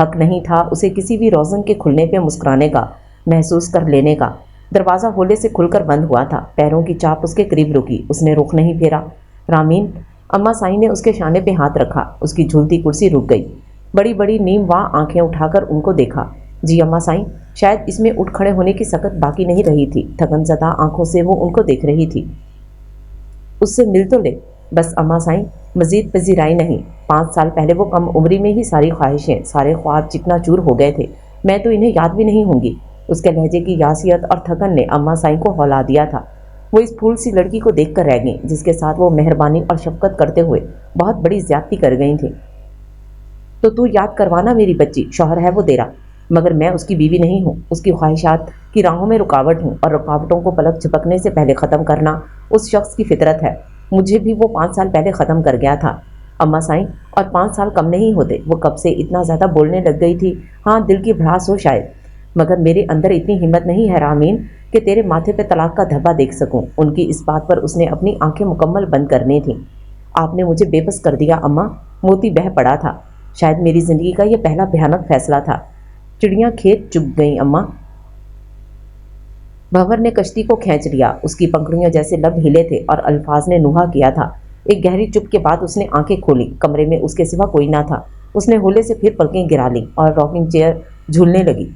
حق نہیں تھا اسے کسی بھی روزن کے کھلنے پہ مسکرانے کا، محسوس کر لینے کا۔ دروازہ ہولے سے کھل کر بند ہوا تھا، پیروں کی چاپ اس کے قریب رکی، اس نے رخ نہیں پھیرا۔ رامین، اماں سائیں نے اس کے شانے پہ ہاتھ رکھا، اس کی جھولتی کرسی رک گئی۔ بڑی بڑی نیم واں آنکھیں اٹھا کر ان کو دیکھا۔ جی اماں سائیں، شاید اس میں اٹھ کھڑے ہونے کی سکت باقی نہیں رہی تھی، تھکن زدہ آنکھوں سے وہ ان کو دیکھ رہی تھی۔ اس سے مل تو لے۔ بس اماں سائیں، مزید پذیرائی نہیں۔ 5 سال پہلے وہ کم عمری میں ہی ساری خواہشیں، سارے خواب چکنا چور ہو گئے تھے، میں تو انہیں یاد بھی نہیں ہوں گی۔ اس کے لہجے کی یاسیت اور تھکن نے اماں سائیں کو ہلا دیا تھا۔ وہ اس پھول سی لڑکی کو دیکھ کر رہ گئیں جس کے ساتھ وہ مہربانی اور شفقت کرتے ہوئے بہت بڑی زیادتی کر گئی تھیں۔ تو یاد کروانا میری بچی، شوہر ہے وہ تیرا، مگر میں اس کی بیوی نہیں ہوں، اس کی خواہشات کی راہوں میں رکاوٹ ہوں، اور رکاوٹوں کو پلک جھپکنے سے پہلے ختم کرنا اس شخص کی فطرت ہے۔ مجھے بھی وہ 5 سال پہلے ختم کر گیا تھا اماں سائیں، اور 5 سال کم نہیں ہوتے۔ وہ کب سے اتنا زیادہ بولنے لگ گئی تھی، ہاں دل کی بھڑاس ہو شاید، مگر میرے اندر اتنی ہمت نہیں ہے رامین کہ تیرے ماتھے پہ طلاق کا دھبا دیکھ سکوں۔ ان کی اس بات پر اس نے اپنی آنکھیں مکمل بند کرنی تھیں۔ آپ نے مجھے بے بس کر دیا اماں، موتی بہہ پڑا تھا۔ شاید میری زندگی کا یہ پہلا بھیانک فیصلہ تھا۔ چڑیاں کھیت چگ گئیں اماں۔ بھنور نے کشتی کو کھینچ لیا، اس کی پنکھڑیوں جیسے لب ہلے تھے اور الفاظ نے نوحہ کیا تھا۔ ایک گہری چپ کے بعد اس نے آنکھیں کھولی، کمرے میں اس کے سوا کوئی نہ تھا۔ اس نے ہولے سے پھر پلکیں گرا لیں اور راکنگ چیئر جھولنے لگی۔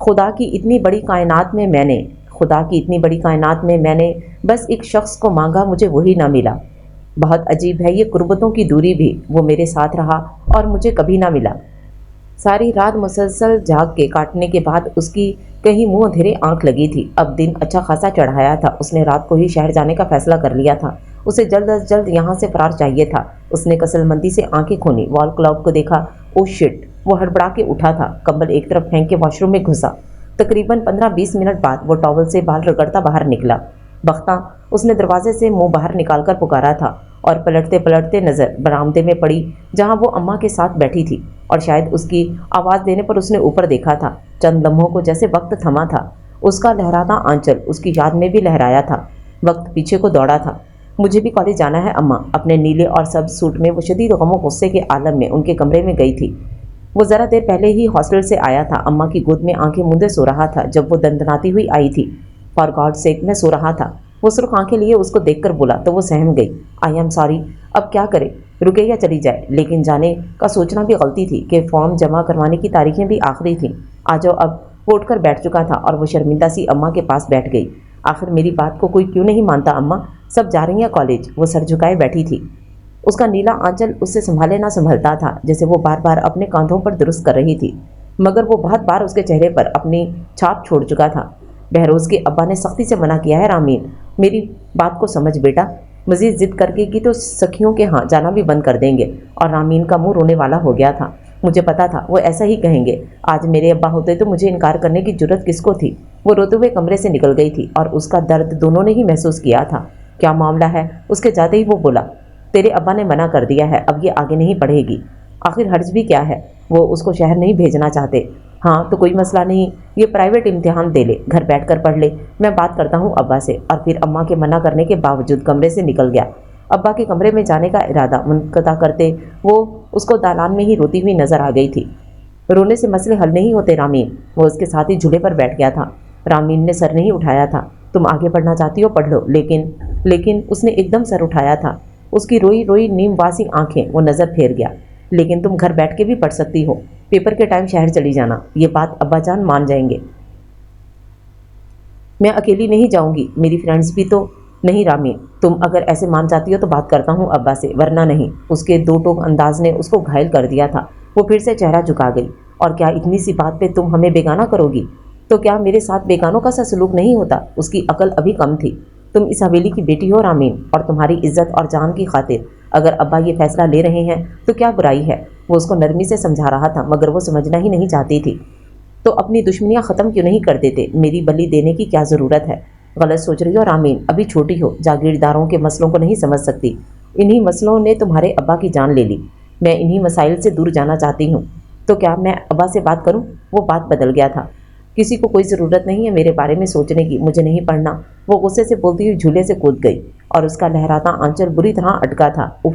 خدا کی اتنی بڑی کائنات میں میں نے بس ایک شخص کو مانگا، مجھے وہی نہ ملا۔ بہت عجیب ہے یہ قربتوں کی دوری بھی، وہ میرے ساتھ رہا اور مجھے کبھی نہ ملا۔ ساری رات مسلسل جاگ کے کاٹنے کے بعد اس کی کہیں منہ اندھیرے آنکھ لگی تھی۔ اب دن اچھا خاصا چڑھایا تھا، اس نے رات کو ہی شہر جانے کا فیصلہ کر لیا تھا۔ اسے جلد از جلد یہاں سے فرار چاہیے تھا۔ اس نے کسل مندی سے آنکھیں کھولی، وال کلاک کو دیکھا۔ او شٹ! وہ ہڑبڑا کے اٹھا تھا، کمبل ایک طرف پھینک کے واش روم میں گھسا۔ تقریباً 15-20 منٹ بعد وہ ٹاول سے بال رگڑتا باہر نکلا۔ بختاں، اس نے دروازے سے منہ باہر نکال کر پکارا تھا، اور پلٹتے پلٹتے نظر برآمدے میں پڑی جہاں وہ اماں کے ساتھ بیٹھی تھی، اور شاید اس کی آواز دینے پر اس نے اوپر دیکھا تھا۔ چند لمحوں کو جیسے وقت تھما تھا۔ اس کا لہراتا آنچل اس کی یاد میں بھی لہرایا تھا۔ وقت پیچھے کو دوڑا تھا۔ مجھے بھی کالج جانا ہے اماں۔ اپنے نیلے اور سبز سوٹ میں وہ شدید غم و غصے کے عالم میں ان کے کمرے میں گئی تھی۔ وہ ذرا دیر پہلے ہی ہاسٹل سے آیا تھا، اماں کی گود میں آنکھیں موندے سو رہا تھا جب وہ دندناتی ہوئی آئی تھی۔ فار گاڈ سیک، میں سو رہا تھا۔ وہ سرخ آنکھیں لیے اس کو دیکھ کر بولا تو وہ سہم گئی۔ آئی ایم سوری، اب کیا کرے، رکے یا چلی جائے؟ لیکن جانے کا سوچنا بھی غلطی تھی کہ فارم جمع کروانے کی تاریخیں بھی آخری تھیں۔ آ جاؤ اب۔ وہ اٹھ کر بیٹھ چکا تھا اور وہ شرمندہ سی اماں کے پاس بیٹھ گئی۔ آخر میری بات کو کوئی کیوں نہیں مانتا اماں؟ سب جا رہی ہیں کالج۔ وہ سر جھکائے بیٹھی تھی۔ اس کا نیلا آنچل اس سے سنبھالے نہ سنبھلتا تھا، جیسے وہ بار بار اپنے کاندھوں پر درست کر رہی تھی، مگر وہ بہت بار اس کے چہرے پر اپنی چھاپ چھوڑ چکا تھا۔ بہروز کے ابا نے سختی سے منع کیا ہے رامین، میری بات کو سمجھ بیٹا، مزید ضد کر کے کی تو سکھیوں کے ہاں جانا بھی بند کر دیں گے۔ اور رامین کا منہ رونے والا ہو گیا تھا۔ مجھے پتا تھا وہ ایسا ہی کہیں گے۔ آج میرے ابا ہوتے تو مجھے انکار کرنے کی جرت کس کو تھی؟ وہ روتے ہوئے کمرے سے نکل گئی تھی، اور اس کا درد دونوں نے ہی محسوس کیا تھا۔ کیا معاملہ ہے؟ اس کے جاتے ہی وہ بولا، تیرے ابا نے منع کر دیا ہے، اب یہ آگے نہیں پڑھے گی۔ آخر حرج بھی کیا ہے؟ وہ اس کو شہر نہیں بھیجنا چاہتے۔ ہاں تو کوئی مسئلہ نہیں، یہ پرائیویٹ امتحان دے لے، گھر بیٹھ کر پڑھ لے، میں بات کرتا ہوں ابا سے۔ اور پھر اماں کے منع کرنے کے باوجود کمرے سے نکل گیا۔ ابا کے کمرے میں جانے کا ارادہ منقطع کرتے وہ اس کو دالان میں ہی روتی ہوئی نظر آ گئی تھی۔ رونے سے مسئلے حل نہیں ہوتے رامین۔ وہ اس کے ساتھ ہی جھولے پر بیٹھ گیا تھا۔ رامین نے سر نہیں اٹھایا تھا۔ تم آگے پڑھنا چاہتی ہو پڑھ لو، لیکن اس نے ایک دم سر اٹھایا تھا۔ اس کی روئی روئی نیم واسی آنکھیں وہ نظر پھیر گیا۔ لیکن تم گھر بیٹھ کے بھی پڑھ سکتی ہو، پیپر کے ٹائم شہر چلی جانا، یہ بات ابا جان مان جائیں گے۔ میں اکیلی نہیں جاؤں گی، میری فرینڈز بھی تو۔ نہیں رامین، تم اگر ایسے مان جاتی ہو تو بات کرتا ہوں ابا سے، ورنہ نہیں۔ اس کے دو ٹوک انداز نے اس کو گھائل کر دیا تھا۔ وہ پھر سے چہرہ جھکا گئی۔ اور کیا اتنی سی بات پہ تم ہمیں بیگانہ کرو گی؟ تو کیا میرے ساتھ بیگانوں کا سا سلوک نہیں ہوتا؟ اس کی عقل ابھی کم تھی۔ تم اس حویلی کی بیٹی ہو رامین، اور تمہاری عزت اور جان کی خاطر اگر ابا یہ فیصلہ لے رہے ہیں تو کیا برائی ہے؟ وہ اس کو نرمی سے سمجھا رہا تھا، مگر وہ سمجھنا ہی نہیں چاہتی تھی۔ تو اپنی دشمنیاں ختم کیوں نہیں کر دیتے؟ میری بلی دینے کی کیا ضرورت ہے؟ غلط سوچ رہی ہو رامین، ابھی چھوٹی ہو، جاگیرداروں کے مسئلوں کو نہیں سمجھ سکتی۔ انہی مسئلوں نے تمہارے ابا کی جان لے لی۔ میں انہی مسائل سے دور جانا چاہتی ہوں۔ تو کیا میں ابا سے بات کروں؟ وہ بات بدل گیا تھا۔ کسی کو کوئی ضرورت نہیں ہے میرے بارے میں سوچنے کی، مجھے نہیں پڑھنا۔ وہ غصے سے بولتی ہوئی جھولے سے کود گئی، اور اس کا لہراتا آنچل بری طرح اٹکا تھا۔ اف!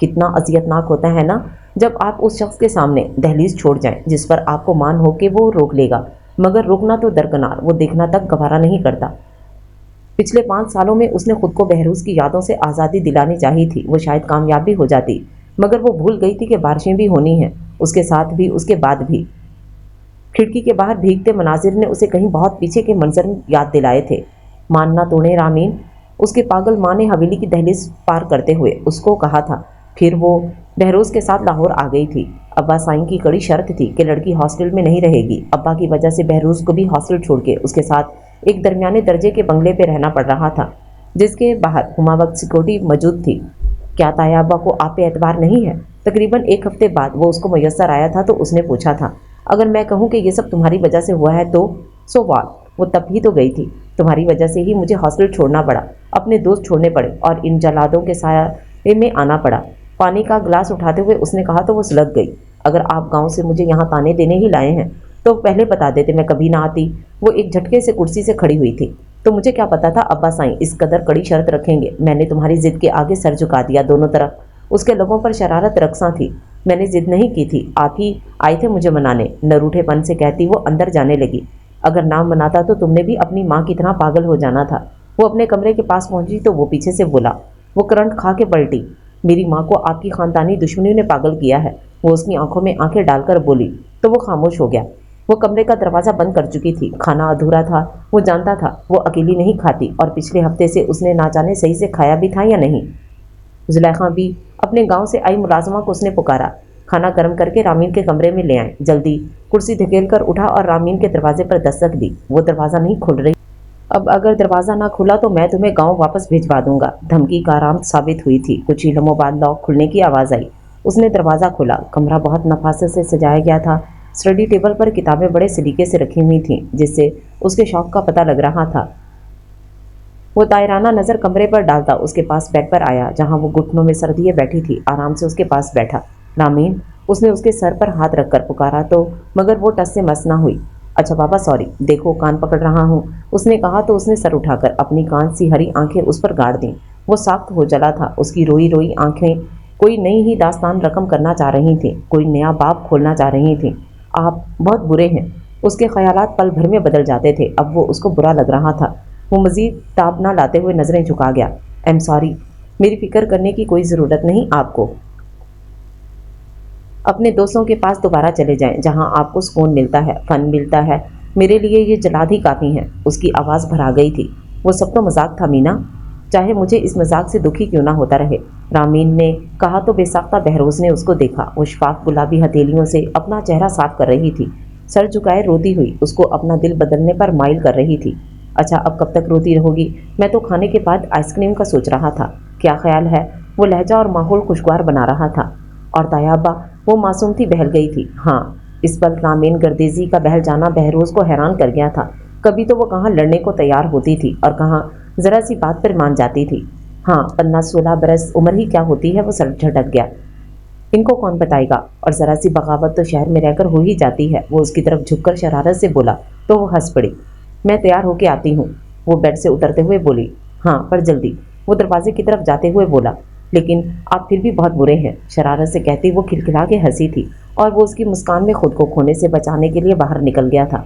کتنا اذیتناک ہوتا ہے نا جب آپ اس شخص کے سامنے دہلیز چھوڑ جائیں جس پر آپ کو مان ہو کہ وہ روک لے گا، مگر روکنا تو درکنار وہ دیکھنا تک گوارا نہیں کرتا۔ پچھلے 5 سالوں میں اس نے خود کو بہروز کی یادوں سے آزادی دلانی چاہی تھی، وہ شاید کامیاب بھی ہو جاتی، مگر وہ بھول گئی تھی کہ بارشیں بھی ہونی ہیں، اس کے ساتھ بھی اس کے بعد بھی۔ کھڑکی کے باہر بھیگتے مناظر نے اسے کہیں بہت پیچھے کے منظر یاد دلائے تھے۔ ماننا توڑے رامین، اس کے پاگل ماں نے حویلی کی دہلیز پار کرتے ہوئے اس کو کہا تھا۔ پھر وہ بہروز کے ساتھ لاہور آ گئی تھی۔ ابا سائیں کی کڑی شرط تھی کہ لڑکی ہاسٹل میں نہیں رہے گی۔ ابا کی وجہ سے بہروز کو بھی ہاسٹل چھوڑ کے اس کے ساتھ ایک درمیانے درجے کے بنگلے پہ رہنا پڑ رہا تھا، جس کے باہر ہما وقت سیکورٹی موجود تھی۔ کیا تایا ابا کو آپ پہ اعتبار نہیں ہے؟ تقریباً 1 ہفتے بعد وہ اس کو میسر آیا تھا تو اس نے پوچھا تھا، اگر میں کہوں کہ یہ سب تمہاری وجہ سے ہوا ہے تو سو واٹ؟ وہ تب ہی تو گئی تھی، تمہاری وجہ سے ہی مجھے ہاسٹل چھوڑنا پڑا، اپنے دوست چھوڑنے پڑے اور ان جلادوں کے سائے میں آنا پڑا۔ پانی کا گلاس اٹھاتے ہوئے اس نے کہا تو وہ سلگ گئی۔ اگر آپ گاؤں سے مجھے یہاں تانے دینے ہی لائے ہیں تو پہلے بتا دیتے، میں کبھی نہ آتی۔ وہ ایک جھٹکے سے کرسی سے کھڑی ہوئی تھی۔ تو مجھے کیا پتا تھا ابا سائیں اس قدر کڑی شرط رکھیں گے؟ میں نے تمہاری ضد کے آگے سر جھکا دیا دونوں طرف۔ اس کے لبوں پر شرارت رقصاں تھی۔ میں نے ضد نہیں کی تھی، آپ ہی آئے تھے مجھے منانے، نروٹھے پن سے کہتی وہ اندر جانے لگی۔ اگر نہ مناتا تو تم نے بھی اپنی ماں کی طرح پاگل ہو جانا تھا۔ وہ اپنے کمرے کے پاس پہنچی تو وہ پیچھے سے بولا۔ وہ کرنٹ کھا کے پلٹی۔ میری ماں کو آپ کی خاندانی دشمنیوں نے پاگل کیا ہے، وہ اس کی آنکھوں میں آنکھیں ڈال کر بولی تو وہ خاموش ہو گیا۔ وہ کمرے کا دروازہ بند کر چکی تھی، کھانا ادھورا تھا، وہ جانتا تھا وہ اکیلی نہیں کھاتی، اور پچھلے ہفتے سے اس نے نہ جانے صحیح سے کھایا بھی تھا یا نہیں۔ زلیخا بھی اپنے گاؤں سے آئی ملازمہ کو اس نے پکارا، کھانا گرم کر کے رامین کے کمرے میں لے آئیں جلدی۔ کرسی دھکیل کر اٹھا اور رامین کے دروازے پر دستک دی۔ وہ دروازہ نہیں کھل رہی۔ اب اگر دروازہ نہ کھلا تو میں تمہیں گاؤں واپس بھجوا دوں گا۔ دھمکی کارآمد ثابت ہوئی تھی۔ کچھ ہی لمحوں بعد لاک کھلنے کی آواز آئی۔ اس نے دروازہ کھولا۔ کمرہ بہت نفاست سے سجایا گیا تھا۔ اسٹڈی ٹیبل پر کتابیں بڑے سلیقے سے رکھی ہوئی تھیں، جس سے اس کے شوق کا پتہ لگ رہا تھا۔ وہ طائرانہ نظر کمرے پر ڈالتا اس کے پاس بیڈ پر آیا جہاں وہ گھٹنوں میں سر دیے بیٹھی تھی۔ آرام سے اس کے پاس بیٹھا۔ رامین، اس نے اس کے سر پر ہاتھ رکھ کر پکارا تو مگر وہ ٹس سے مس نہ ہوئی۔ اچھا بابا سوری، دیکھو کان پکڑ رہا ہوں، اس نے کہا تو اس نے سر اٹھا کر اپنی کان سی ہری آنکھیں اس پر گاڑ دیں۔ وہ ساخت ہو چلا تھا۔ اس کی روئی روئی آنکھیں کوئی نئی ہی داستان رقم کرنا چاہ رہی تھیں، کوئی نیا باب کھولنا چاہ رہی تھیں۔ آپ بہت برے ہیں۔ اس کے خیالات پل بھر میں بدل جاتے تھے۔ اب وہ اس کو برا لگ رہا تھا۔ وہ مزید تاب نہ لاتے ہوئے نظریں جھکا گیا۔ ایم سوری، میری فکر کرنے کی کوئی ضرورت نہیں آپ کو۔ اپنے دوستوں کے پاس دوبارہ چلے جائیں جہاں آپ کو سکون ملتا ہے، فن ملتا ہے۔ میرے لیے یہ جلاد ہی کافی ہیں۔ اس کی آواز بھرا گئی تھی۔ وہ سب تو مذاق تھا مینا، چاہے مجھے اس مذاق سے دکھی کیوں نہ ہوتا رہے، رامین نے کہا تو بے ساختہ بہروز نے اس کو دیکھا۔ وہ شفاف گلابی ہتھیلیوں سے اپنا چہرہ صاف کر رہی تھی، سر جھکائے روتی ہوئی اس کو اپنا دل بدلنے پر مائل کر رہی تھی۔ اچھا اب کب تک روتی رہو گی؟ میں تو کھانے کے بعد آئس کریم کا سوچ رہا تھا۔ کیا خیال ہے؟ وہ لہجہ اور ماحول خوشگوار بنا رہا تھا۔ اور طیابہ، وہ معصوم تھی، بہل گئی تھی۔ ہاں، اس پل رامین گردیزی کا بہل جانا بہروز کو حیران کر گیا تھا۔ کبھی تو وہ کہاں لڑنے کو تیار ہوتی تھی اور کہاں ذرا سی بات پر مان جاتی تھی۔ ہاں 15-16 برس عمر ہی کیا ہوتی ہے، وہ سر جھٹک گیا۔ ان کو کون بتائے گا، اور ذرا سی بغاوت تو شہر میں رہ کر ہو ہی جاتی ہے۔ وہ اس کی طرف جھک کر شرارت سے بولا تو وہ ہنس پڑی۔ میں تیار ہو کے آتی ہوں، وہ بیڈ سے اترتے ہوئے بولی۔ ہاں پر جلدی، وہ دروازے کی طرف جاتے ہوئے بولا۔ لیکن آپ پھر بھی بہت برے ہیں، شرارت سے کہتی وہ کھلکھلا کے ہنسی تھی اور وہ اس کی مسکان میں خود کو کھونے سے بچانے کے لیے باہر نکل گیا تھا۔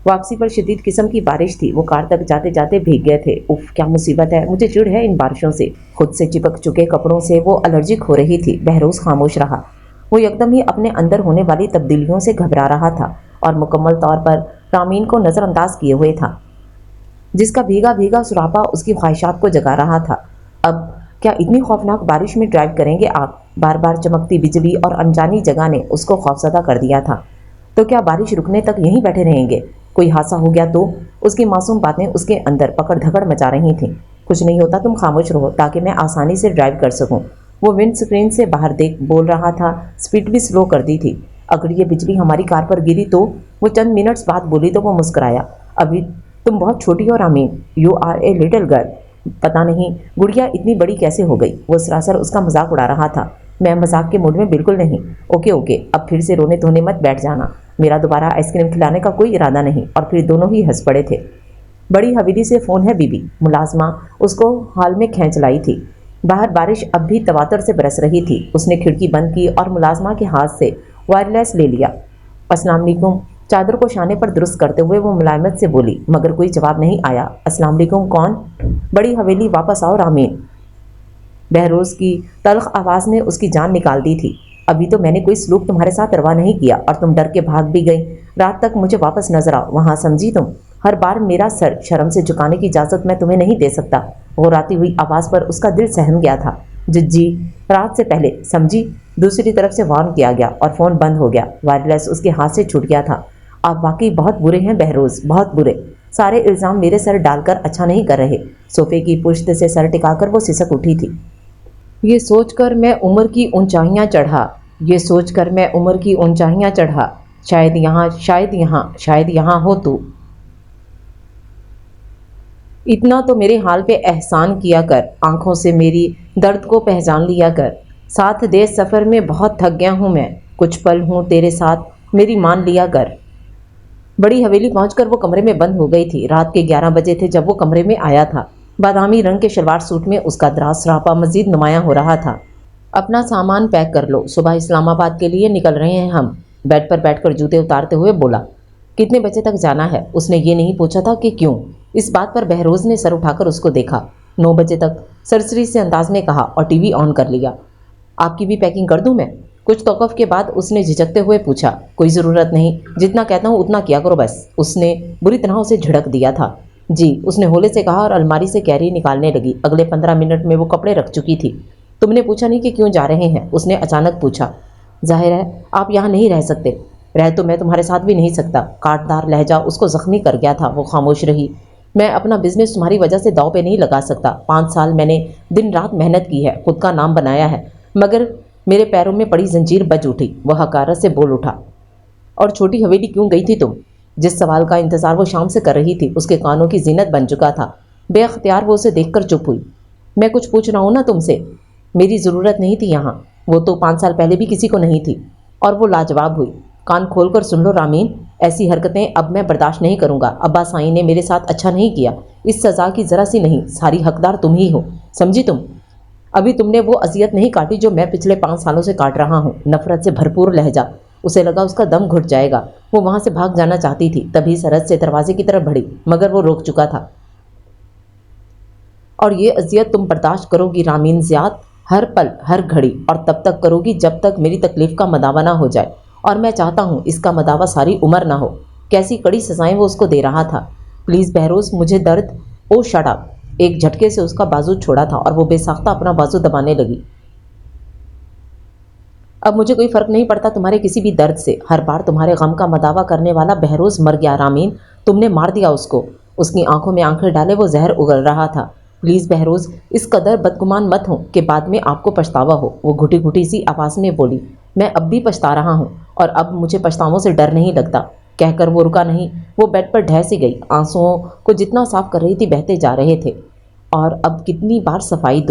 واپسی پر شدید قسم کی بارش تھی۔ وہ کار تک جاتے جاتے بھیگ گئے تھے۔ اف کیا مصیبت ہے، مجھے چڑ ہے ان بارشوں سے۔ خود سے چپک چکے کپڑوں سے وہ الرجک ہو رہی تھی۔ بہروز خاموش رہا۔ وہ یکدم ہی اپنے اندر ہونے والی تبدیلیوں سے گھبرا رہا تھا اور مکمل طور پر رامین کو نظر انداز کیے ہوئے تھا، جس کا بھیگا بھیگا سراپا اس کی خواہشات کو جگا رہا تھا۔ اب کیا اتنی خوفناک بارش میں ڈرائیو کریں گے آپ؟ بار بار چمکتی بجلی اور انجانی جگہ نے اس کو خوفزدہ کر دیا تھا۔ تو کیا بارش رکنے تک یہیں بیٹھے رہیں گے؟ کوئی حادثہ ہو گیا تو؟ اس کی معصوم باتیں اس کے اندر پکڑ دھکڑ مچا رہی تھیں۔ کچھ نہیں ہوتا، تم خاموش رہو تاکہ میں آسانی سے ڈرائیو کر سکوں۔ وہ ونڈ سکرین سے باہر دیکھ بول رہا تھا، سپیڈ بھی سلو کر دی تھی۔ اگر یہ بجلی ہماری کار پر گری تو؟ وہ چند منٹس بعد بولی تو وہ مسکرایا۔ ابھی تم بہت چھوٹی ہو Ramin, you are a little girl. پتہ نہیں گڑیا اتنی بڑی کیسے ہو گئی؟ وہ سراسر اس کا مذاق اڑا رہا تھا۔ میں مذاق کے موڈ میں بالکل نہیں۔ اوکے اوکے، اب پھر سے رونے دھونے مت بیٹھ جانا۔ میرا دوبارہ آئس کریم کھلانے کا کوئی ارادہ نہیں۔ اور پھر دونوں ہی ہنس پڑے تھے۔ بڑی حویلی سے فون ہے بی بی، ملازمہ اس کو ہال میں کھینچ لائی تھی۔ باہر بارش اب بھی تواتر سے برس رہی تھی۔ اس نے کھڑکی بند کی اور ملازمہ کے ہاتھ سے وائرلیس لے لیا۔ السلام علیکم۔ چادر کو شانے پر درست کرتے ہوئے وہ ملائمت سے بولی، مگر کوئی جواب نہیں آیا۔ السلام علیکم، کون؟ بڑی حویلی واپس آؤ رامین۔ بہروز کی تلخ آواز نے اس کی جان نکال دی تھی۔ ابھی تو میں نے کوئی سلوک تمہارے ساتھ روا نہیں کیا اور تم ڈر کے بھاگ بھی گئی۔ رات تک مجھے واپس نظر آؤ، وہاں سمجھی تم؟ ہر بار میرا سر شرم سے جھکانے کی اجازت میں تمہیں نہیں دے سکتا۔ غراتی ہوئی آواز پر اس کا دل سہم گیا تھا۔ جی، رات سے پہلے، سمجھی؟ دوسری طرف سے وارن کیا گیا اور فون بند ہو گیا۔ وائرلیس اس کے ہاتھ سے چھوٹ گیا تھا۔ آپ واقعی بہت برے ہیں بہروز، بہت برے۔ سارے الزام میرے سر ڈال کر اچھا نہیں کر رہے۔ صوفے کی پشت سے سر ٹکا کر وہ سسک اٹھی تھی۔ یہ سوچ کر میں عمر کی اونچائیاں چڑھا، شاید یہاں ہو تو۔ اتنا تو میرے حال پہ احسان کیا کر، آنکھوں سے میری درد کو پہچان لیا کر۔ ساتھ دے سفر میں بہت تھک گیا ہوں میں، کچھ پل ہوں تیرے ساتھ، میری مان لیا کر۔ بڑی حویلی پہنچ کر وہ کمرے میں بند ہو گئی تھی۔ رات کے 11 بجے تھے جب وہ کمرے میں آیا تھا۔ بادامی رنگ کے شلوار سوٹ میں اس کا دراز سراپا مزید نمایاں ہو رہا تھا۔ اپنا سامان پیک کر لو، صبح اسلام آباد کے لیے نکل رہے ہیں ہم۔ بیڈ پر بیٹھ کر جوتے اتارتے ہوئے بولا۔ کتنے بجے تک جانا ہے؟ اس نے یہ نہیں پوچھا تھا کہ کیوں۔ اس بات پر بہروز نے سر اٹھا کر اس کو دیکھا۔ 9 بجے تک، سرسری سے انداز میں کہا اور ٹی وی آن کر لیا۔ آپ کی بھی پیکنگ کر دوں میں؟ کچھ توقف کے بعد اس نے جھجکتے ہوئے پوچھا۔ کوئی ضرورت نہیں، جتنا کہتا ہوں اتنا کیا کرو بس۔ اس نے بری طرح اسے جھڑک دیا تھا۔ جی، اس نے ہولے سے کہا اور الماری سے کیری نکالنے لگی۔ اگلے 15 منٹ میں وہ کپڑے رکھ چکی تھی۔ تم نے پوچھا نہیں کہ کیوں جا رہے ہیں؟ اس نے اچانک پوچھا۔ ظاہر ہے آپ یہاں نہیں رہ سکتے۔ رہ تو میں تمہارے ساتھ بھی نہیں سکتا۔ کاٹدار لہجہ اس کو زخمی کر گیا تھا۔ وہ خاموش رہی۔ میں اپنا بزنس تمہاری وجہ سے داؤ پہ نہیں لگا سکتا۔ 5 سال میں نے دن رات محنت کی ہے، خود کا نام بنایا ہے، مگر میرے پیروں میں پڑی زنجیر بج اٹھی۔ وہ حقارت سے بول اٹھا۔ اور چھوٹی حویلی کیوں گئی تھی تم؟ جس سوال کا انتظار وہ شام سے کر رہی تھی اس کے کانوں کی زینت بن چکا تھا۔ بے اختیار وہ اسے دیکھ کر چپ ہوئی۔ میں کچھ پوچھ رہا ہوں نا تم سے؟ میری ضرورت نہیں تھی یہاں، وہ تو 5 سال پہلے بھی کسی کو نہیں تھی۔ اور وہ لاجواب ہوئی۔ کان کھول کر سن لو رامین، ایسی حرکتیں اب میں برداشت نہیں کروں گا۔ ابا سائیں نے میرے ساتھ اچھا نہیں کیا، اس سزا کی ذرا سی نہیں، ساری حقدار تم ہی ہو، سمجھی تم؟ ابھی تم نے وہ اذیت نہیں کاٹی جو میں پچھلے 5 سالوں سے کاٹ رہا ہوں۔ نفرت سے بھرپور لہجہ۔ اسے لگا اس کا دم گھٹ جائے گا۔ وہ وہاں سے بھاگ جانا چاہتی تھی، تبھی سرحد سے دروازے کی طرف بڑھی، مگر وہ روک چکا تھا۔ اور یہ اذیت تم برداشت کرو گی رامین زیاد، ہر پل ہر گھڑی، اور تب تک کرو گی جب تک میری تکلیف کا مداوع نہ ہو جائے، اور میں چاہتا ہوں اس کا مداوع ساری عمر نہ ہو۔ کیسی کڑی سزائیں وہ اس کو دے رہا تھا۔ پلیز بہروز، مجھے درد۔ او شٹ اپ۔ ایک جھٹکے سے اس کا بازو چھوڑا تھا اور وہ بے ساختہ اپنا بازو دبانے لگی۔ اب مجھے کوئی فرق نہیں پڑتا تمہارے کسی بھی درد سے۔ ہر بار تمہارے غم کا مداوع کرنے والا بہروز مر گیا رامین، تم نے مار دیا اس کو۔ اس کی آنکھوں میں آنکھیں ڈالے وہ زہر اگل رہا تھا۔ پلیز بہروز، اس قدر بدگمان مت ہو کہ بعد میں آپ کو پچھتاوا ہو۔ وہ گھٹی گھٹی سی آواز میں بولی۔ میں اب بھی پچھتا رہا ہوں، اور اب مجھے پچھتاووں سے ڈر نہیں لگتا۔ کہہ کر وہ رکا نہیں، وہ بیڈ پر ڈھہ سی گئی۔ آنسوؤں کو جتنا صاف کر رہی تھی بہتے جا رہے تھے۔ اور اب کتنی بار صفائی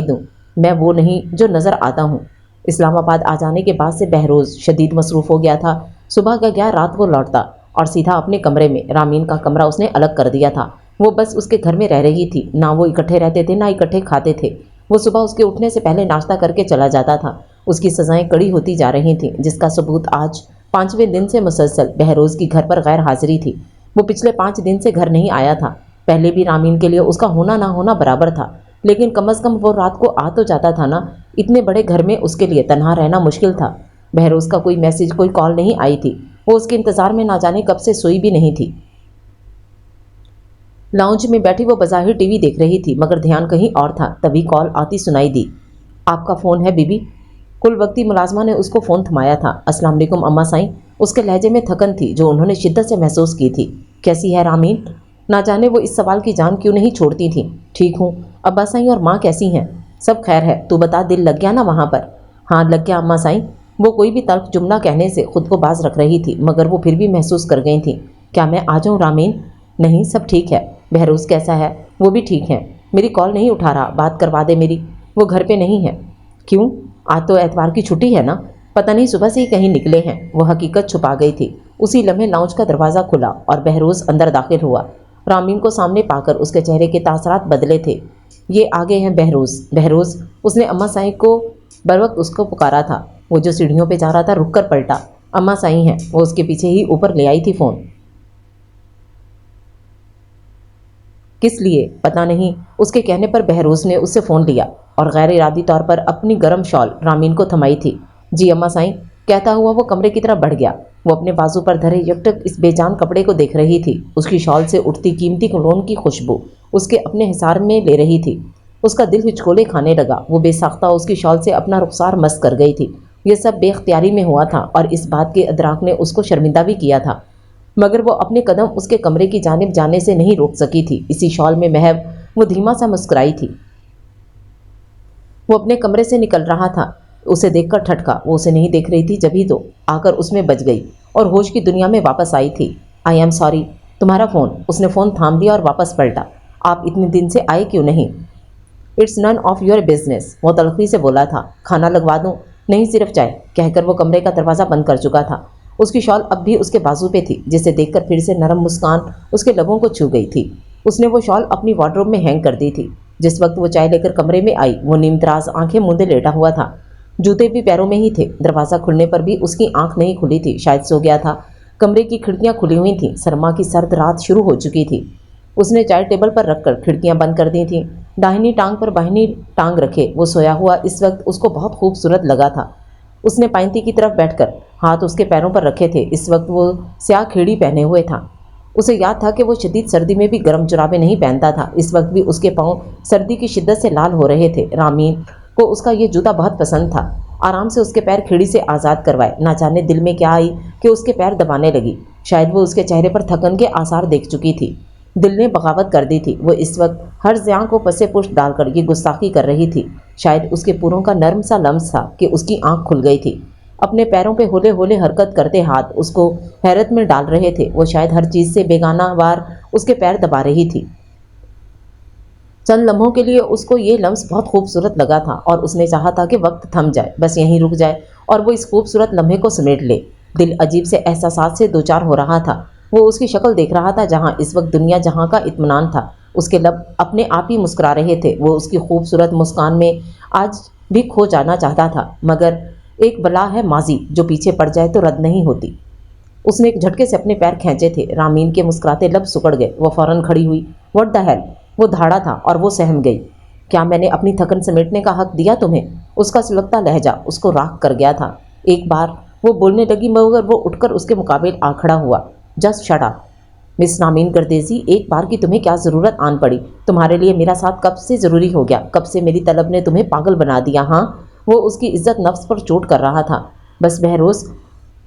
دوں؟ میں وہ نہیں جو نظر آتا ہوں۔ اسلام آباد آ جانے کے بعد سے بہروز شدید مصروف ہو گیا تھا۔ صبح کا گیا رات کو لوٹتا اور سیدھا اپنے کمرے میں۔ رامین کا کمرہ اس نے الگ کر دیا تھا۔ وہ بس اس کے گھر میں رہ رہی تھی، نہ وہ اکٹھے رہتے تھے نہ اکٹھے کھاتے تھے۔ وہ صبح اس کے اٹھنے سے پہلے ناشتہ کر کے چلا جاتا تھا۔ اس کی سزائیں کڑی ہوتی جا رہی تھیں، جس کا ثبوت آج 5ویں دن سے مسلسل بہروز کی گھر پر غیر حاضری تھی۔ وہ پچھلے 5 دن سے گھر نہیں آیا تھا۔ پہلے بھی رامین کے لیے اس کا ہونا نہ ہونا برابر تھا، لیکن کم از کم وہ رات کو آ تو جاتا تھا نا۔ اتنے بڑے گھر میں اس کے لیے تنہا رہنا مشکل تھا۔ بہروز کا کوئی میسج، کوئی کال نہیں آئی تھی۔ وہ اس کے انتظار میں نہ جانے کب سے سوئی بھی نہیں تھی۔ لاؤنج میں بیٹھی وہ بظاہر ٹی وی دیکھ رہی تھی، مگر دھیان کہیں اور تھا۔ تبھی کال آتی سنائی دی۔ آپ کا فون ہے بی بی؟ کل وقتی ملازمہ نے اس کو فون تھمایا تھا۔ السلام علیکم اماں سائیں۔ اس کے لہجے میں تھکن تھی جو انہوں نے شدت سے محسوس کی تھی۔ کیسی ہے رامین؟ نہ جانے وہ اس سوال کی جان کیوں نہیں چھوڑتی تھی۔ ٹھیک ہوں ابا سائیں، اور ماں کیسی ہیں؟ سب خیر ہے، تو بتا دل لگ گیا نا وہاں پر؟ ہاں لگ گیا اماں سائیں۔ وہ کوئی بھی تلخ جملہ کہنے سے خود کو باز رکھ رہی تھی، مگر وہ پھر بھی محسوس کر گئی تھی۔ کیا میں آ جاؤں رامین؟ نہیں سب ٹھیک ہے۔ بہروز کیسا ہے؟ وہ بھی ٹھیک ہے۔ میری کال نہیں اٹھا رہا، بات کروا دے میری۔ وہ گھر پہ نہیں ہے۔ کیوں؟ آج تو اتوار کی چھٹی ہے نا؟ پتہ نہیں صبح سے ہی کہیں نکلے ہیں۔ وہ حقیقت چھپا گئی تھی۔ اسی لمحے لاؤنج کا دروازہ کھلا اور بہروز اندر داخل ہوا۔ رامین کو سامنے پا کر اس کے چہرے کے تاثرات بدلے تھے۔ یہ آگے ہیں بہروز۔ بہروز، اس نے اماں سائیں کو بروقت اس کو پکارا تھا۔ وہ جو سیڑھیوں پہ جا رہا تھا رک کر پلٹا۔ اماں سائیں ہیں، وہ اس کے پیچھے ہی اوپر لے آئی تھی فون۔ کس لیے؟ پتہ نہیں۔ اس کے کہنے پر بہروز نے اس سے فون لیا اور غیر ارادی طور پر اپنی گرم شال رامین کو تھمائی تھی۔ جی اماں سائیں، کہتا ہوا وہ کمرے کی طرف بڑھ گیا۔ وہ اپنے بازو پر دھرے یکٹک اس بے جان کپڑے کو دیکھ رہی تھی۔ اس کی شال سے اٹھتی قیمتی کولون کی خوشبو اس کے اپنے حصار میں لے رہی تھی۔ اس کا دل ہچکولے کھانے لگا۔ وہ بے ساختہ اس کی شال سے اپنا رخسار مست کر گئی تھی۔ یہ سب بے اختیاری میں ہوا تھا اور اس بات کے ادراک نے اس کو شرمندہ بھی کیا تھا، مگر وہ اپنے قدم اس کے کمرے کی جانب جانے سے نہیں روک سکی تھی۔ اسی شال میں محو وہ دھیما سا مسکرائی تھی۔ وہ اپنے کمرے سے نکل رہا تھا، اسے دیکھ کر ٹھٹکا۔ وہ اسے نہیں دیکھ رہی تھی، جبھی تو آ کر اس میں بچ گئی اور ہوش کی دنیا میں واپس آئی تھی۔ آئی ایم سوری، تمہارا فون۔ اس نے فون تھام دیا اور واپس پلٹا۔ آپ اتنے دن سے آئے کیوں نہیں؟ It's none of your business, وہ تلخی سے بولا تھا۔ کھانا لگوا دوں؟ نہیں، صرف چائے، کہہ کر وہ کمرے کا دروازہ بند کر چکا تھا۔ اس کی شال اب بھی اس کے بازو پہ تھی، جسے دیکھ کر پھر سے نرم مسکان اس کے لبوں کو چھو گئی تھی۔ اس نے وہ شال اپنی وارڈروب میں ہینگ کر دی تھی۔ جس وقت وہ چائے لے کر کمرے میں آئی، وہ نیم دراز آنکھیں مندے لیٹا ہوا تھا۔ جوتے بھی پیروں میں ہی تھے۔ دروازہ کھلنے پر بھی اس کی آنکھ نہیں کھلی تھی، شاید سو گیا تھا۔ کمرے کی کھڑکیاں کھلی ہوئی تھیں، سرما کی سرد رات شروع ہو چکی تھی۔ اس نے چائے ٹیبل پر رکھ کر کھڑکیاں بند کر دی تھیں۔ داہنی ٹانگ پر بائیں ٹانگ رکھے وہ سویا ہوا اس وقت اس کو بہت خوبصورت لگا تھا۔ اس نے پائنتی کی طرف بیٹھ کر ہاتھ اس کے پیروں پر رکھے تھے۔ اس وقت وہ سیاہ کھیڑی پہنے ہوئے تھا۔ اسے یاد تھا کہ وہ شدید سردی میں بھی گرم جرابیں نہیں پہنتا تھا۔ اس وقت بھی اس کے پاؤں سردی کی شدت سے لال ہو رہے تھے۔ رامین کو اس کا یہ جوتا بہت پسند تھا۔ آرام سے اس کے پیر کھیڑی سے آزاد کروائے۔ نہ جانے دل میں کیا آئی کہ اس کے پیر دبانے لگی۔ شاید وہ اس کے چہرے پر تھکن کے آثار دیکھ چکی تھی۔ دل نے بغاوت کر دی تھی۔ وہ اس وقت ہر زیاں کو پسے پشت ڈال کر یہ گستاخی کر رہی تھی۔ شاید اس کے پوروں کا نرم سا لمس تھا کہ اس کی آنکھ کھل گئی تھی۔ اپنے پیروں پہ ہولے ہولے حرکت کرتے ہاتھ اس کو حیرت میں ڈال رہے تھے۔ وہ شاید ہر چیز سے بیگانہ وار اس کے پیر دبا رہی تھی۔ چند لمحوں کے لیے اس کو یہ لمس بہت خوبصورت لگا تھا اور اس نے چاہا تھا کہ وقت تھم جائے، بس یہیں رک جائے اور وہ اس خوبصورت لمحے کو سمیٹ لے۔ دل عجیب سے احساسات سے دوچار ہو رہا تھا۔ وہ اس کی شکل دیکھ رہا تھا جہاں اس وقت دنیا جہاں کا اطمینان تھا۔ اس کے لب اپنے آپ ہی مسکرا رہے تھے۔ وہ اس کی خوبصورت مسکان میں آج بھی کھو جانا چاہتا تھا، مگر ایک بلا ہے ماضی جو پیچھے پڑ جائے تو رد نہیں ہوتی۔ اس نے ایک جھٹکے سے اپنے پیر کھینچے تھے۔ رامین کے مسکراتے لب سکڑ گئے۔ وہ فوراً کھڑی ہوئی۔ واٹ دا ہیل، وہ دھاڑا تھا اور وہ سہم گئی۔ کیا میں نے اپنی تھکن سمیٹنے کا حق دیا تمہیں؟ اس کا سلگتا لہجہ اس کو راکھ کر گیا تھا۔ ایک بار وہ بولنے لگی مگر وہ اٹھ کر اس کے مقابل آ کھڑا ہوا۔ جسٹ شٹ اپ مس رامین گردیزی، ایک بار کی تمہیں کیا ضرورت آن پڑی؟ تمہارے لیے میرا ساتھ کب سے ضروری ہو گیا؟ کب سے میری طلب نے تمہیں پاگل بنا دیا؟ ہاں، وہ اس کی عزت نفس پر چوٹ کر رہا تھا۔ بس بہروز،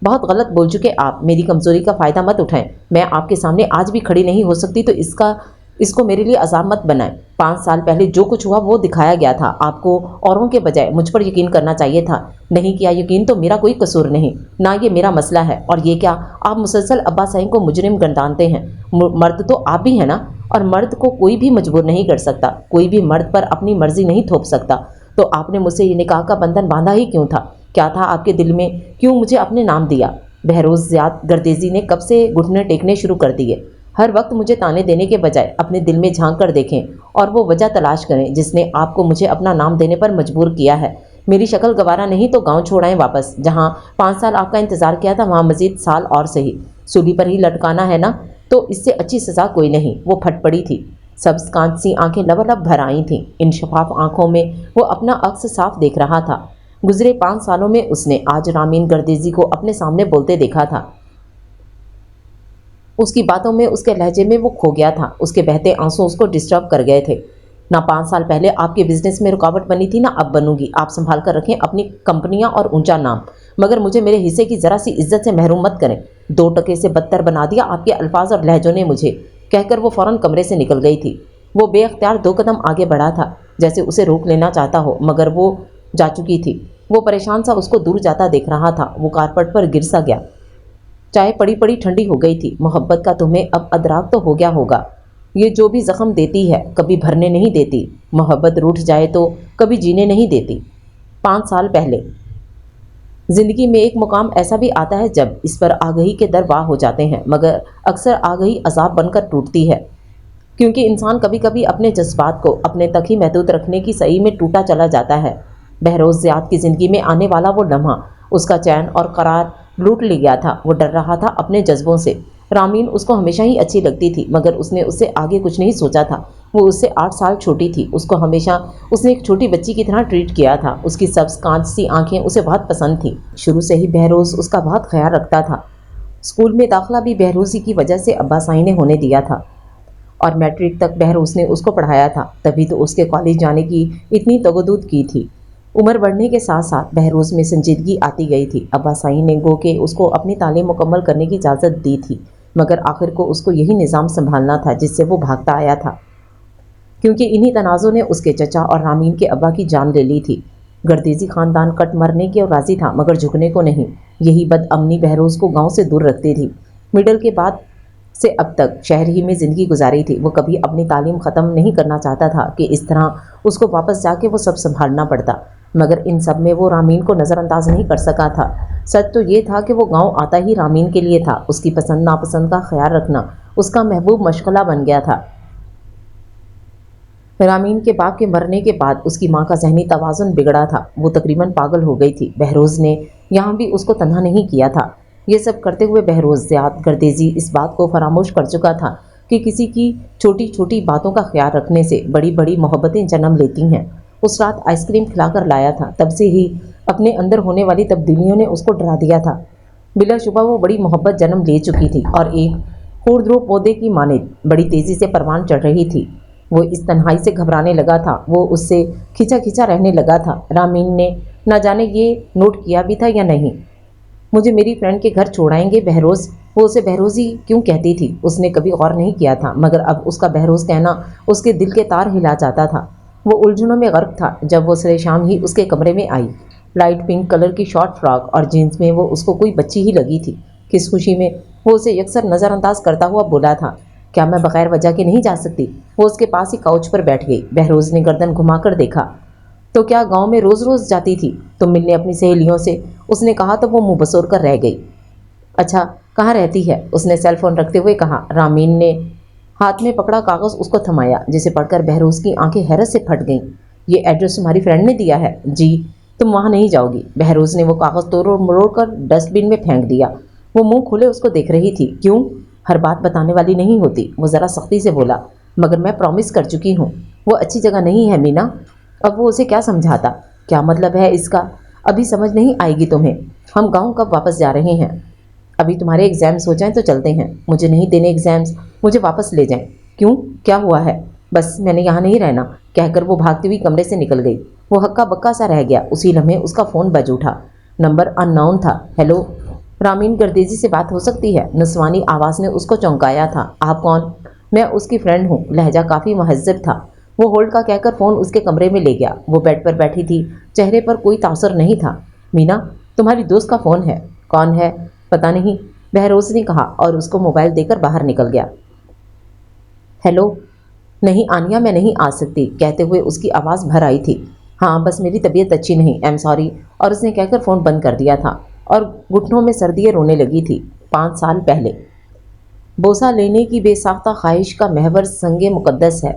بہت غلط بول چکے آپ۔ میری کمزوری کا فائدہ مت اٹھائیں۔ میں آپ کے سامنے آج بھی کھڑی نہیں ہو سکتی تو اس کو میرے لیے عذاب مت بنائیں۔ 5 سال پہلے جو کچھ ہوا وہ دکھایا گیا تھا۔ آپ کو اوروں کے بجائے مجھ پر یقین کرنا چاہیے تھا۔ نہیں کیا یقین تو میرا کوئی قصور نہیں، نہ یہ میرا مسئلہ ہے۔ اور یہ کیا آپ مسلسل ابا سائیں کو مجرم گردانتے ہیں؟ مرد تو آپ بھی ہیں نا، اور مرد کو کوئی بھی مجبور نہیں کر سکتا۔ کوئی بھی مرد پر اپنی مرضی نہیں تھوپ سکتا۔ تو آپ نے مجھ سے یہ نکاح کا بندھن باندھا ہی کیوں تھا؟ کیا تھا آپ کے دل میں؟ کیوں مجھے اپنے نام دیا؟ بہروز زیاد گردیزی نے کب سے گھٹنے ٹیکنے شروع کر دیے۔ ہر وقت مجھے تانے دینے کے بجائے اپنے دل میں جھانک کر دیکھیں اور وہ وجہ تلاش کریں جس نے آپ کو مجھے اپنا نام دینے پر مجبور کیا ہے۔ میری شکل گوارا نہیں تو گاؤں چھوڑ آئیں واپس۔ جہاں 5 سال آپ کا انتظار کیا تھا وہاں مزید سال اور صحیح۔ سولی پر ہی لٹکانا ہے نا، تو اس سے اچھی سزا کوئی نہیں۔ وہ پھٹ پڑی تھی۔ سبز کانچ سی آنکھیں لبالب بھر آئی تھیں۔ ان شفاف آنکھوں میں وہ اپنا عکس صاف دیکھ رہا تھا۔ گزرے 5 سالوں میں اس نے آج رامین گردیزی کو اپنے سامنے بولتے دیکھا تھا۔ اس کی باتوں میں، اس کے لہجے میں وہ کھو گیا تھا۔ اس کے بہتے آنسو اس کو ڈسٹرب کر گئے تھے۔ نہ 5 سال پہلے آپ کے بزنس میں رکاوٹ بنی تھی، نہ اب بنوں گی۔ آپ سنبھال کر رکھیں اپنی کمپنیاں اور اونچا نام، مگر مجھے میرے حصے کی ذرا سی عزت سے محروم مت کریں۔ 2 ٹکے سے بدتر بنا دیا آپ کے الفاظ اور لہجوں نے مجھے، کہہ کر وہ فوراً کمرے سے نکل گئی تھی۔ وہ بے اختیار 2 قدم آگے بڑھا تھا، جیسے اسے روک لینا چاہتا ہو، مگر وہ جا چکی تھی۔ وہ پریشان سا اس کو دور جاتا دیکھ رہا تھا۔ وہ کارپٹ پر گر سا گیا۔ چائے پڑی پڑی ٹھنڈی ہو گئی تھی۔ محبت کا تمہیں اب ادراک تو ہو گیا ہوگا۔ یہ جو بھی زخم دیتی ہے کبھی بھرنے نہیں دیتی۔ محبت روٹھ جائے تو کبھی جینے نہیں دیتی۔ 5 سال پہلے زندگی میں ایک مقام ایسا بھی آتا ہے جب اس پر آگہی کے در واہ ہو جاتے ہیں، مگر اکثر آگہی عذاب بن کر ٹوٹتی ہے۔ کیونکہ انسان کبھی کبھی اپنے جذبات کو اپنے تک ہی محدود رکھنے کی سعی میں ٹوٹا چلا جاتا ہے۔ بہروز زیاد کی زندگی میں آنے والا وہ لمحہ اس کا چین اور قرار لوٹ لیا تھا۔ وہ ڈر رہا تھا اپنے جذبوں سے۔ رامین اس کو ہمیشہ ہی اچھی لگتی تھی، مگر اس نے اس سے آگے کچھ نہیں سوچا تھا۔ وہ اس سے 8 سال چھوٹی تھی۔ اس کو ہمیشہ اس نے ایک چھوٹی بچی کی طرح ٹریٹ کیا تھا۔ اس کی سبز کانچ سی آنکھیں اسے بہت پسند تھیں۔ شروع سے ہی بہروز اس کا بہت خیال رکھتا تھا۔ اسکول میں داخلہ بھی بہروزی کی وجہ سے ابا سائی نے ہونے دیا تھا، اور میٹرک تک بہروز نے اس کو پڑھایا تھا۔ تبھی تو اس کے کالج جانے کی اتنی تگودود کی تھی۔ عمر بڑھنے کے ساتھ ساتھ بہروز میں سنجیدگی آتی گئی تھی۔ ابا سائی نے گو کہ اس کو اپنی تعلیم مکمل کرنے کی اجازت دی تھی، مگر آخر کو اس کو یہی نظام سنبھالنا تھا جس سے وہ بھاگتا آیا تھا، کیونکہ انہی تنازع نے اس کے چچا اور رامین کے ابا کی جان لے لی تھی۔ گردیزی خاندان کٹ مرنے کے راضی تھا، مگر جھکنے کو نہیں۔ یہی بد امنی بہروز کو گاؤں سے دور رکھتی تھی۔ مڈل کے بعد سے اب تک شہر ہی میں زندگی گزاری تھی۔ وہ کبھی اپنی تعلیم ختم نہیں کرنا چاہتا تھا کہ اس طرح اس کو واپس جا کے وہ سب سنبھالنا پڑتا، مگر ان سب میں وہ رامین کو نظر انداز نہیں کر سکا تھا۔ سچ تو یہ تھا کہ وہ گاؤں آتا ہی رامین کے لیے تھا۔ اس کی پسند ناپسند کا خیال رکھنا اس کا محبوب مشغلہ بن گیا تھا۔ رامین کے باپ کے مرنے کے بعد اس کی ماں کا ذہنی توازن بگڑا تھا۔ وہ تقریباً پاگل ہو گئی تھی۔ بہروز نے یہاں بھی اس کو تنہا نہیں کیا تھا۔ یہ سب کرتے ہوئے بہروز زیاد گردیزی اس بات کو فراموش کر چکا تھا کہ کسی کی چھوٹی چھوٹی باتوں کا خیال رکھنے سے بڑی بڑی محبتیں جنم لیتی ہیں۔ اس رات آئس کریم کھلا کر لایا تھا۔ تب سے ہی اپنے اندر ہونے والی تبدیلیوں نے اس کو ڈرا دیا تھا۔ بلا شبہ وہ بڑی محبت جنم لے چکی تھی اور ایک خوردرو پودے کی مانند بڑی تیزی سے پروان چڑھ رہی تھی۔ وہ اس تنہائی سے گھبرانے لگا تھا۔ وہ اس سے کھچا کھچا رہنے لگا تھا۔ رامین نے نہ جانے یہ نوٹ کیا بھی تھا یا نہیں۔ مجھے میری فرینڈ کے گھر چھوڑائیں گے بہروز؟ وہ اسے بہروزی کیوں کہتی تھی اس نے کبھی غور نہیں کیا تھا، مگر اب اس کا بہروز کہنا اس کے دل کے تار ہلا جاتا تھا۔ وہ الجھنوں میں غرق تھا جب وہ سرے شام ہی اس کے کمرے میں آئی۔ لائٹ پنک کلر کی شارٹ فراک اور جینس میں وہ اس کو کوئی بچی ہی لگی تھی۔ کس خوشی میں وہ اسے یکسر نظر انداز کرتا ہوا بولا تھا، کیا میں بغیر وجہ کے نہیں جا سکتی؟ وہ اس کے پاس ہی کاؤچ پر بیٹھ گئی۔ بہروز نے گردن گھما کر دیکھا، تو کیا گاؤں میں روز روز جاتی تھی تم ملنے اپنی سہیلیوں سے؟ اس نے کہا تو وہ منہ بسور کر رہ گئی۔ اچھا کہاں رہتی ہے؟ اس نے سیل فون رکھتے ہوئے کہا۔ رامین نے ہاتھ میں پکڑا کاغذ اس کو تھمایا، جسے پڑھ کر بہروز کی آنکھیں حیرت سے پھٹ گئیں۔ یہ ایڈریس تمہاری فرینڈ نے دیا ہے؟ جی۔ تم وہاں نہیں جاؤ گی۔ بہروز نے وہ کاغذ توڑ مروڑ کر ڈسٹ بن میں پھینک دیا۔ وہ منہ کھولے اس کو دیکھ رہی تھی۔ کیوں؟ ہر بات بتانے والی نہیں ہوتی، وہ ذرا سختی سے بولا۔ مگر میں پرومس کر چکی ہوں۔ وہ اچھی جگہ نہیں ہے مینا۔ اب وہ اسے کیا سمجھاتا؟ کیا مطلب ہے اس کا؟ ابھی سمجھ نہیں آئے گی تمہیں۔ ہم گاؤں کب واپس جا رہے ہیں؟ ابھی تمہارے ایگزامز ہو جائیں تو چلتے ہیں۔ مجھے نہیں دینے ایگزامز، مجھے واپس لے جائیں۔ کیوں؟ کیا ہوا ہے؟ بس میں نے یہاں نہیں رہنا، کہہ کر وہ بھاگتی ہوئی کمرے سے نکل گئی۔ وہ ہکا بکا سا رہ گیا۔ اسی لمحے اس کا فون بج اٹھا۔ نمبر ان نون تھا۔ ہیلو، رامین گردیزی سے بات ہو سکتی ہے؟ نسوانی آواز نے اس کو چونکایا تھا۔ آپ کون؟ میں اس کی فرینڈ ہوں۔ لہجہ کافی مہذب تھا۔ وہ ہولڈ کا کہہ کر فون اس کے کمرے میں لے گیا۔ وہ بیڈ پر بیٹھی تھی، چہرے پر کوئی تاثر نہیں تھا۔ مینا، تمہاری دوست کا فون ہے۔ کون ہے؟ پتہ نہیں، بہروز نے کہا اور اس کو موبائل دے کر باہر نکل گیا۔ ہیلو، نہیں آنیا میں نہیں آ سکتی، کہتے ہوئے اس کی آواز بھر آئی تھی۔ ہاں بس میری طبیعت اچھی نہیں، ایم سوری، اور اس نے کہہ کر فون بند کر دیا تھا اور گھٹنوں میں سردیاں رونے لگی تھی۔ 5 سال پہلے بوسہ لینے کی بے ساختہ خواہش کا محور سنگ مقدس ہے،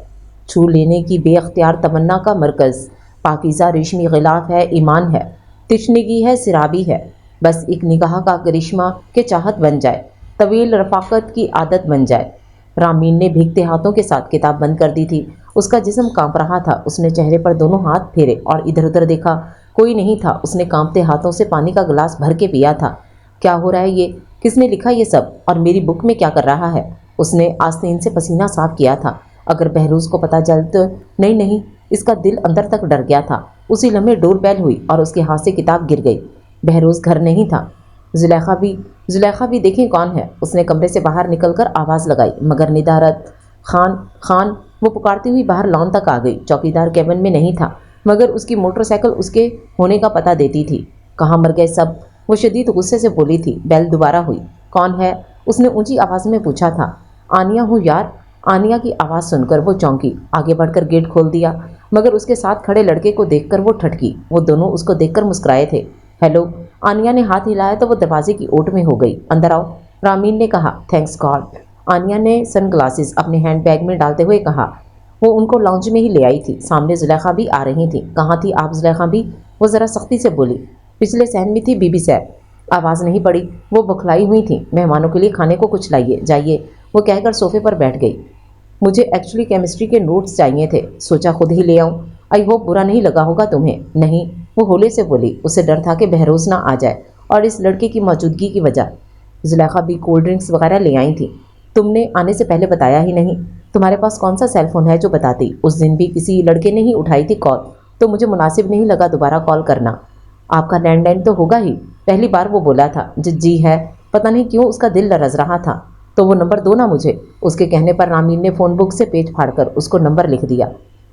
چھو لینے کی بے اختیار تمنا کا مرکز پاکیزہ ریشمی غلاف ہے، ایمان ہے، تشنگی ہے، سرابی ہے، بس ایک نگاہ کا کرشمہ کہ چاہت بن جائے، طویل رفاقت کی عادت بن جائے۔ رامین نے بھیگتے ہاتھوں کے ساتھ کتاب بند کر دی تھی۔ اس کا جسم کانپ رہا تھا۔ اس نے چہرے پر دونوں ہاتھ پھیرے اور ادھر ادھر دیکھا، کوئی نہیں تھا۔ اس نے کانپتے ہاتھوں سے پانی کا گلاس بھر کے پیا تھا۔ کیا ہو رہا ہے یہ؟ کس نے لکھا یہ سب؟ اور میری بک میں کیا کر رہا ہے؟ اس نے آستین سے پسینہ صاف کیا تھا۔ اگر بہروز کو پتہ چل تو نہیں، اس کا دل اندر تک ڈر گیا تھا۔ اسی لمحے ڈور بیل ہوئی اور اس کے ہاتھ سے کتاب گر گئی۔ بہروز گھر نہیں تھا۔ زلیخا بھی دیکھیں کون ہے؟ اس نے کمرے سے باہر نکل کر آواز لگائی، مگر ندارت خان وہ پکارتی ہوئی باہر لان تک آ گئی۔ چوکیدار کیبن میں نہیں تھا، مگر اس کی موٹر سائیکل اس کے ہونے کا پتہ دیتی تھی۔ کہاں مر گئے سب؟ وہ شدید غصے سے بولی تھی۔ بیل دوبارہ ہوئی۔ کون ہے؟ اس نے اونچی آواز میں پوچھا تھا۔ آنیا ہوں یار۔ آنیا کی آواز سن کر وہ چونکی، آگے بڑھ کر گیٹ کھول دیا، مگر اس کے ساتھ کھڑے لڑکے کو دیکھ کر وہ ٹھٹکی۔ وہ دونوں اس کو دیکھ کر مسکرائے تھے۔ ہیلو، آنیا نے ہاتھ ہلایا تو وہ دروازے کی اوٹ میں ہو گئی۔ اندر آؤ، رامین نے کہا۔ Thanks God. آنیا نے سن گلاسز اپنے ہینڈ بیگ میں ڈالتے ہوئے کہا۔ وہ ان کو لاؤنج میں ہی لے آئی تھی۔ سامنے زلیخا بھی آ رہی تھی۔ کہاں تھی آپ زلیخا بھی؟ وہ ذرا سختی سے بولی۔ پچھلے صحن میں تھی بی بی صاحب۔ آواز نہیں پڑی۔ وہ بکھلائی ہوئی تھیں۔ مہمانوں کے لیے کھانے کو کچھ لائیے، جائیے، وہ کہہ کر صوفے پر بیٹھ گئی۔ مجھے ایکچولی کیمسٹری کے نوٹس چاہیے تھے، سوچا خود ہی لے آؤں۔ آئی ہوپ برا نہیں لگا ہوگا تمہیں۔ نہیں، وہ ہولے سے بولی۔ اسے ڈر تھا کہ بہروز نہ آ جائے اور اس لڑکے کی موجودگی کی وجہ۔ زلیخا بھی کولڈ ڈرنکس وغیرہ لے آئی تھی۔ تم نے آنے سے پہلے بتایا ہی نہیں۔ تمہارے پاس کون سا سیل فون ہے جو بتاتی؟ اس دن بھی کسی لڑکے نے ہی اٹھائی تھی کال، تو مجھے مناسب نہیں لگا دوبارہ کال کرنا۔ آپ کا لینڈ لائن تو ہوگا ہی، پہلی بار وہ بولا تھا۔ جی ہے، پتہ نہیں کیوں اس کا دل لرز رہا تھا۔ تو وہ نمبر دو نا مجھے۔ اس کے کہنے پر رامین نے فون بک سے پیج پھاڑ کر اس کو نمبر لکھ دیا۔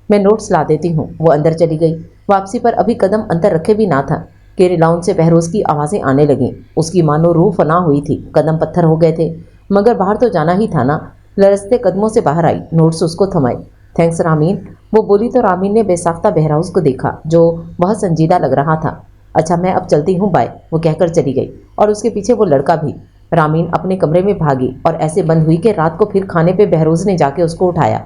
میں نوٹس لا دیتی ہوں۔ وہ اندر چلی گئی۔ واپسی پر ابھی قدم اندر رکھے بھی نہ تھا کہ لاؤنج سے بہروز کی آوازیں آنے لگیں۔ اس کی مانو روح فنا ہوئی تھی، قدم پتھر ہو گئے تھے، مگر باہر تو جانا ہی تھا نا۔ لرزتے قدموں سے باہر آئی، نوٹس اس کو تھمائے۔ تھینکس رامین، وہ بولی تو رامین نے بے ساختہ بہروز کو دیکھا جو بہت سنجیدہ لگ رہا تھا۔ اچھا میں اب چلتی ہوں، بائے، وہ کہہ کر چلی گئی، اور اس کے پیچھے وہ لڑکا بھی۔ رامین اپنے کمرے میں بھاگی اور ایسے بند ہوئی کہ رات کو پھر کھانے پہ بہروز نے جا کے اس کو اٹھایا۔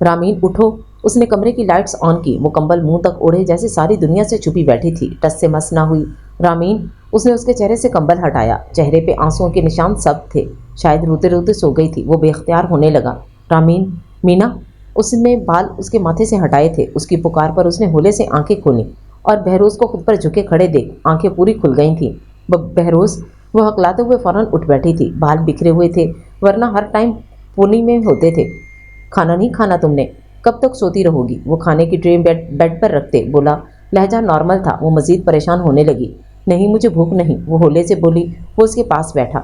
رامین اٹھو، اس نے کمرے کی لائٹس آن کی۔ وہ کمبل منہ تک اوڑھے جیسے ساری دنیا سے چھپی بیٹھی تھی، ٹس سے مس نہ ہوئی۔ رامین، اس نے اس کے چہرے سے کمبل ہٹایا۔ چہرے پہ آنسوؤں کے نشان سب تھے، شاید روتے روتے سو گئی تھی۔ وہ بے اختیار ہونے لگا۔ رامین، مینا، اس نے بال اس کے ماتھے سے ہٹائے تھے۔ اس کی پکار پر اس نے ہولے سے آنکھیں کھولیں اور بہروز کو خود پر جھکے کھڑے دیکھ آنکھیں پوری کھل گئی تھیں۔ بہروز، وہ ہکلاتے ہوئے فوراً اٹھ بیٹھی تھی۔ بال بکھرے ہوئے تھے، ورنہ ہر ٹائم پونی میں ہوتے تھے۔ کھانا نہیں کھانا تم نے؟ کب تک سوتی رہو گی؟ وہ کھانے کی ٹرے بیڈ پر رکھتے بولا۔ لہجہ نارمل تھا۔ وہ مزید پریشان ہونے لگی۔ نہیں مجھے بھوک نہیں، وہ ہولے سے بولی۔ وہ اس کے پاس بیٹھا۔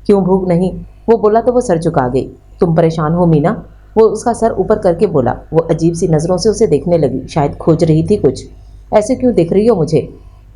کیوں بھوک نہیں؟ وہ بولا تو وہ سر جھکا گئی۔ تم پریشان ہو مینا؟ وہ اس کا سر اوپر کر کے بولا۔ وہ عجیب سی نظروں سے اسے دیکھنے لگی، شاید کھوج رہی تھی کچھ۔ ایسے کیوں دیکھ رہی ہو مجھے؟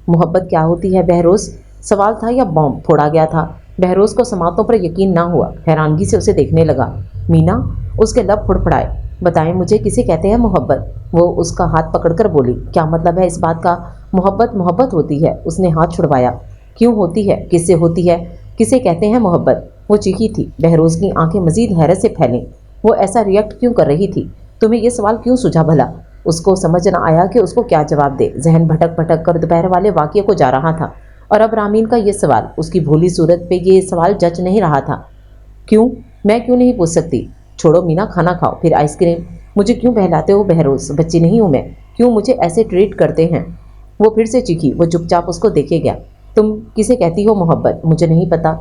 محبت کیا ہوتی ہے بہروز؟ سوال تھا یا بام پھوڑا گیا تھا؟ بہروز کو سماعتوں پر یقین نہ ہوا، حیرانگی سے اسے دیکھنے لگا۔ مینا، اس کے لب پھڑپھڑائے۔ بتائیں مجھے کسے کہتے ہیں محبت؟ وہ اس کا ہاتھ پکڑ کر بولی۔ کیا مطلب ہے اس بات کا؟ محبت محبت ہوتی ہے۔ اس نے ہاتھ چھڑوایا۔ کیوں ہوتی ہے؟ کس سے ہوتی ہے؟ کسے کہتے ہیں محبت؟ وہ چیخی تھی۔ بہروز کی آنکھیں مزید حیرت سے پھیلیں۔ وہ ایسا ریئیکٹ کیوں کر رہی تھی؟ تمہیں یہ سوال کیوں سوجھا بھلا؟ اس کو سمجھ نہ آیا کہ اس کو کیا جواب دے۔ ذہن بھٹک بھٹک کر دوپہر والے واقعے کو جا رہا تھا، اور اب رامین کا یہ سوال، اس کی بھولی صورت پہ یہ سوال جچ نہیں رہا تھا۔ کیوں؟ میں کیوں نہیں پوچھ سکتی؟ چھوڑو مینا، کھانا کھاؤ، پھر آئس کریم۔ مجھے کیوں بہلاتے ہو بہروز؟ بچی نہیں ہوں میں، کیوں مجھے ایسے ٹریٹ کرتے ہیں؟ وہ پھر سے چیخی۔ وہ چپ چاپ اس کو دیکھے گیا۔ تم کسے کہتی ہو محبت؟ مجھے نہیں پتا۔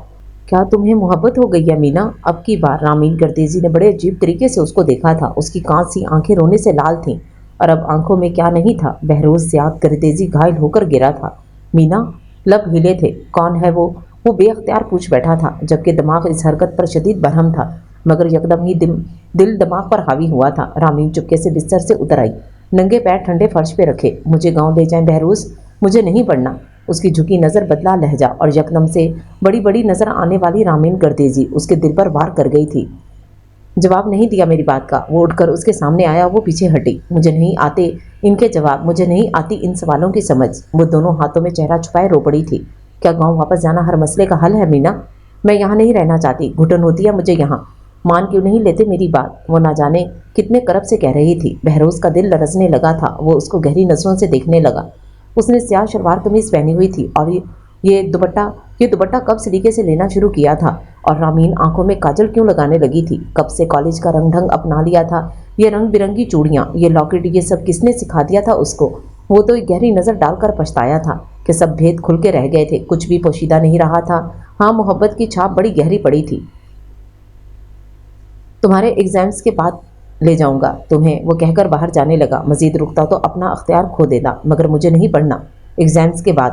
کیا تمہیں محبت ہو گئی ہے مینا؟ اب کی بار رامین گردیزی نے بڑے عجیب طریقے سے اس کو دیکھا تھا۔ اس کی کانچ سی آنکھیں رونے سے لال تھیں، اور اب آنکھوں میں کیا نہیں تھا، بہروز زیاد گردیزی گھائل ہو کر گرا تھا۔ مینا، لب ہلے تھے۔ کون ہے وہ بے اختیار پوچھ بیٹھا تھا، جبکہ دماغ اس حرکت پر شدید برہم تھا، مگر یکدم ہی دل دماغ پر حاوی ہوا تھا۔ رامین چپکے سے بستر سے اتر آئی، ننگے پیر ٹھنڈے فرش پہ رکھے۔ مجھے گاؤں لے جائیں بہروز، مجھے نہیں پڑھنا۔ اس کی جھکی نظر بدلا لہجہ، اور یکدم سے بڑی بڑی نظر آنے والی رامین گردیزی اس کے دل پر وار کر گئی تھی۔ جواب نہیں دیا میری بات کا۔ وہ اٹھ کر اس کے سامنے آیا۔ وہ پیچھے ہٹی۔ مجھے نہیں آتے ان کے جواب، مجھے نہیں آتی ان سوالوں کی سمجھ۔ وہ دونوں ہاتھوں میں چہرہ چھپائے رو پڑی تھی۔ کیا گاؤں واپس جانا ہر مسئلے کا حل ہے مینا؟ میں یہاں نہیں رہنا چاہتی، گھٹن ہوتی ہے مجھے یہاں۔ مان کیوں نہیں لیتے میری بات؟ وہ نہ جانے کتنے کرب سے کہہ رہی تھی۔ بہروز کا دل لرزنے لگا تھا۔ وہ اس کو گہری نظروں سے دیکھنے لگا۔ اس نے سیاہ شلوار قمیض پہنی ہوئی تھی، اور یہ دوپٹہ کب سلیقے سے لینا شروع کیا تھا؟ اور رامین آنکھوں میں کاجل کیوں لگانے لگی تھی؟ کب سے کالج کا رنگ ڈھنگ اپنا لیا تھا؟ یہ رنگ برنگی چوڑیاں، یہ لاکٹ، یہ سب کس نے سکھا دیا تھا اس کو؟ وہ تو ایک گہری نظر ڈال کر پچھتایا تھا کہ سب بھید کھل کے رہ گئے تھے، کچھ بھی پوشیدہ نہیں رہا تھا۔ ہاں، محبت کی چھاپ بڑی گہری پڑی تھی۔ تمہارے ایگزامز کے بعد لے جاؤں گا تمہیں، وہ کہہ کر باہر جانے لگا۔ مزید رکتا تو اپنا اختیار کھو دیتا، مگر مجھے نہیں پڑھنا ایگزامز کے بعد۔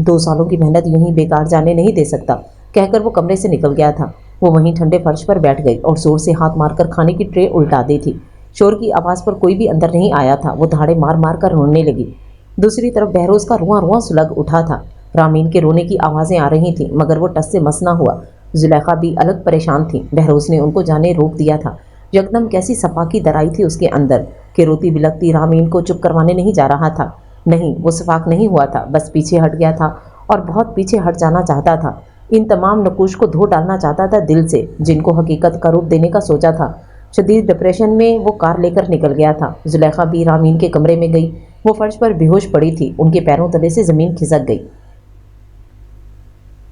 2 سالوں کی محنت یوں ہی بیکار جانے نہیں دے سکتا، کہہ کر وہ کمرے سے نکل گیا تھا۔ وہ وہیں ٹھنڈے فرش پر بیٹھ گئی اور زور سے ہاتھ مار کر کھانے کی ٹرے الٹا دی تھی۔ شور کی آواز پر کوئی بھی اندر نہیں آیا تھا۔ وہ دھاڑے مار مار کر رونے لگی۔ دوسری طرف بہروز کا رواں رواں سلگ اٹھا تھا۔ رامین کے رونے کی آوازیں آ رہی تھیں، مگر وہ ٹس سے مس نہ ہوا۔ زلیخا بھی الگ پریشان تھی۔ بہروز نے ان کو جانے روک دیا تھا۔ یکدم کیسی صفاقی درائی تھی اس کے اندر کہ روتی بلکتی رامین کو چپ کروانے نہیں جا رہا تھا۔ نہیں، وہ صفاق نہیں ہوا تھا، بس پیچھے ہٹ گیا تھا، اور بہت پیچھے ہٹ جانا چاہتا تھا۔ ان تمام نقوش کو دھو ڈالنا چاہتا تھا دل سے، جن کو حقیقت کا روپ دینے کا سوچا تھا۔ شدید ڈپریشن میں وہ کار لے کر نکل گیا تھا۔ زلیخا بھی رامین کے کمرے میں گئی۔ وہ فرش پر بے ہوش پڑی تھی، ان کے پیروں تلے سے زمین کھسک گئی۔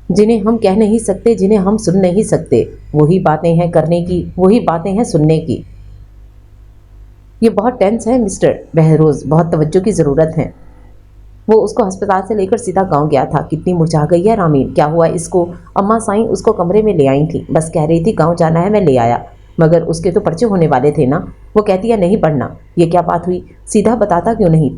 جنہیں ہم کہہ نہیں سکتے، جنہیں ہم سن نہیں سکتے، وہی باتیں ہیں کرنے کی، وہی باتیں ہیں سننے کی۔ یہ بہت ٹینس ہے مسٹر بہروز، بہت توجہ کی ضرورت ہے۔ وہ اس کو ہسپتال سے لے کر سیدھا گاؤں گیا تھا۔ کتنی مرجھا گئی ہے رامین، کیا ہوا اس کو؟ اماں سائیں اس کو کمرے میں لے آئی تھی، بس کہہ رہی تھی گاؤں جانا ہے، میں لے آیا، مگر اس کے تو پرچے ہونے والے تھے نا۔ وہ کہتی ہے نہیں پڑھنا۔ یہ کیا بات ہوئی؟ سیدھا بتاتا کیوں نہیں؟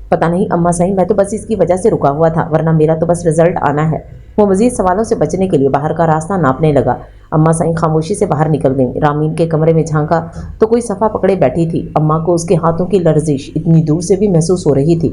پتہ نہیں اماں سائیں، میں تو بس اس کی وجہ سے رکا ہوا تھا، ورنہ میرا تو بس رزلٹ آنا ہے۔ وہ مزید سوالوں سے بچنے کے لیے باہر کا راستہ ناپنے لگا۔ اماں سائیں خاموشی سے باہر نکل گئیں۔ رامین کے کمرے میں جھانکا تو کوئی صفحہ پکڑے بیٹھی تھی۔ اماں کو اس کے ہاتھوں کی لرزش اتنی دور سے بھی محسوس ہو رہی تھی۔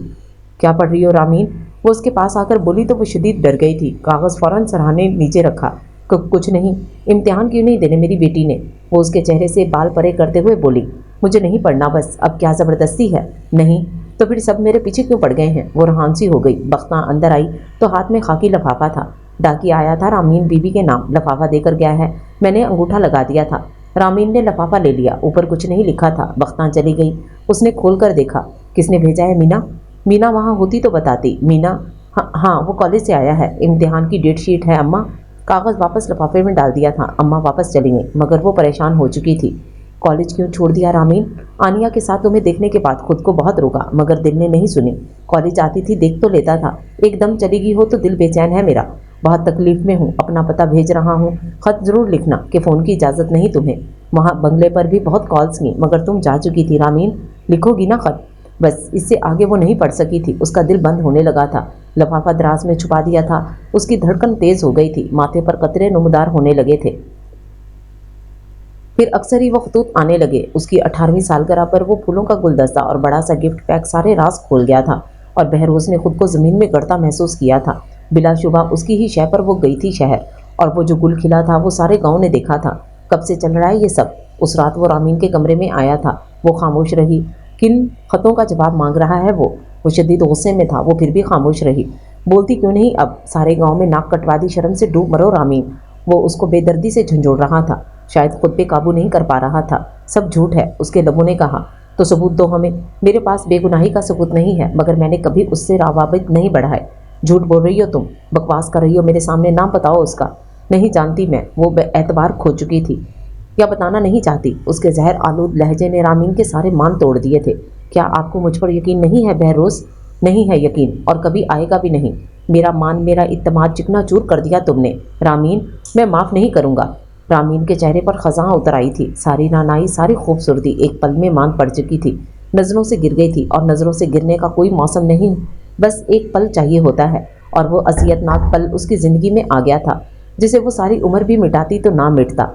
کیا پڑھ رہی ہو رامین؟ وہ اس کے پاس آ کر بولی تو وہ شدید ڈر گئی تھی۔ کاغذ فوراً سرہانے نیچے رکھا۔ کچھ نہیں۔ امتحان کیوں نہیں دینے میری بیٹی نے؟ وہ اس کے چہرے سے بال پرے کرتے ہوئے بولی، مجھے نہیں پڑھنا بس، اب کیا زبردستی ہے؟ نہیں تو پھر سب میرے پیچھے کیوں پڑ گئے ہیں؟ وہ رہان سی ہو گئی۔ بختہ اندر آئی تو ہاتھ میں خاکی لفافہ تھا۔ ڈاکی آیا تھا رامین بی بی کے نام، لفافہ دے کر گیا ہے، میں نے انگوٹھا لگا دیا تھا۔ رامین نے لفافہ لے لیا، اوپر کچھ نہیں لکھا تھا۔ بختہ چلی گئی۔ اس نے کھول کر دیکھا، کس نے بھیجا ہے؟ مینا؟ مینا وہاں ہوتی تو بتاتی۔ مینا؟ ہاں وہ کالج سے آیا ہے، امتحان کی ڈیٹ شیٹ ہے اماں۔ کاغذ واپس لفافے میں ڈال دیا تھا۔ اماں واپس چلی گئیں، مگر وہ پریشان ہو چکی تھی۔ کالج کیوں چھوڑ دیا رامین؟ آنیہ کے ساتھ تمہیں دیکھنے کے بعد خود کو بہت روکا، مگر دل نے نہیں سنی۔ کالج آتی تھی دیکھ تو لیتا تھا، ایک دم چلی گئی ہو تو دل بے چین ہے میرا۔ بہت تکلیف میں ہوں، اپنا پتہ بھیج رہا ہوں، خط ضرور لکھنا کہ فون کی اجازت نہیں تمہیں۔ وہاں بنگلے پر بھی بہت کالز کی، مگر تم جا چکی تھی رامین، لکھو گی نا خط؟ بس اس سے آگے وہ نہیں پڑھ سکی تھی، اس کا دل بند ہونے لگا تھا۔ لفافہ دراز میں چھپا دیا تھا۔ اس کی دھڑکن تیز ہو گئی تھی، ماتھے پر قطرے نمودار ہونے لگے تھے۔ پھر اکثر ہی وہ خطوط آنے لگے۔ اس کی 18ویں سالگرہ پر وہ پھولوں کا گلدستہ اور بڑا سا گفٹ پیک سارے راز کھول گیا تھا، اور بہروز نے خود کو زمین میں گڑتا محسوس کیا تھا۔ بلا شبہ اس کی ہی شے پر وہ گئی تھی شہر، اور وہ جو گل کھلا تھا وہ سارے گاؤں نے دیکھا تھا۔ کب سے چل رہا ہے یہ سب؟ اس رات وہ رامین کے کمرے میں آیا تھا، وہ خاموش رہی۔ کن خطوں کا جواب مانگ رہا ہے وہ شدید غصے میں تھا، وہ پھر بھی خاموش رہی۔ بولتی کیوں نہیں اب؟ سارے گاؤں میں ناک کٹوا دی، شرم سے ڈوب مرو رامین۔ وہ اس کو بے دردی سے جھنجھوڑ رہا تھا، شاید خود پہ قابو نہیں کر پا رہا تھا۔ سب جھوٹ ہے، اس کے لبوں نے کہا۔ تو ثبوت دو ہمیں۔ میرے پاس بے گناہی کا ثبوت نہیں ہے، مگر میں نے کبھی اس سے روابط نہیں بڑھائے۔ جھوٹ بول رہی ہو تم، بکواس کر رہی ہو میرے سامنے، نام بتاؤ اس کا۔ نہیں جانتی میں، وہ بے اعتبار کھو چکی تھی، یا بتانا نہیں چاہتی۔ اس کے زہر آلود لہجے نے رامین کے سارے مان توڑ دیے تھے۔ کیا آپ کو مجھ پر یقین نہیں ہے بہروز؟ نہیں ہے یقین، اور کبھی آئے گا بھی نہیں۔ میرا مان، میرا اعتماد چکنا چور کر دیا تم نے رامین، میں معاف نہیں کروں گا۔ رامین کے چہرے پر خزاں اتر آئی تھی، ساری رعنائی، ساری خوبصورتی ایک پل میں مان پڑ چکی تھی، نظروں سے گر گئی تھی، اور نظروں سے گرنے کا کوئی موسم نہیں، بس ایک پل چاہیے ہوتا ہے، اور وہ اذیت ناک پل اس کی زندگی میں آ گیا تھا، جسے وہ ساری عمر بھی مٹاتی تو نہ مٹتا۔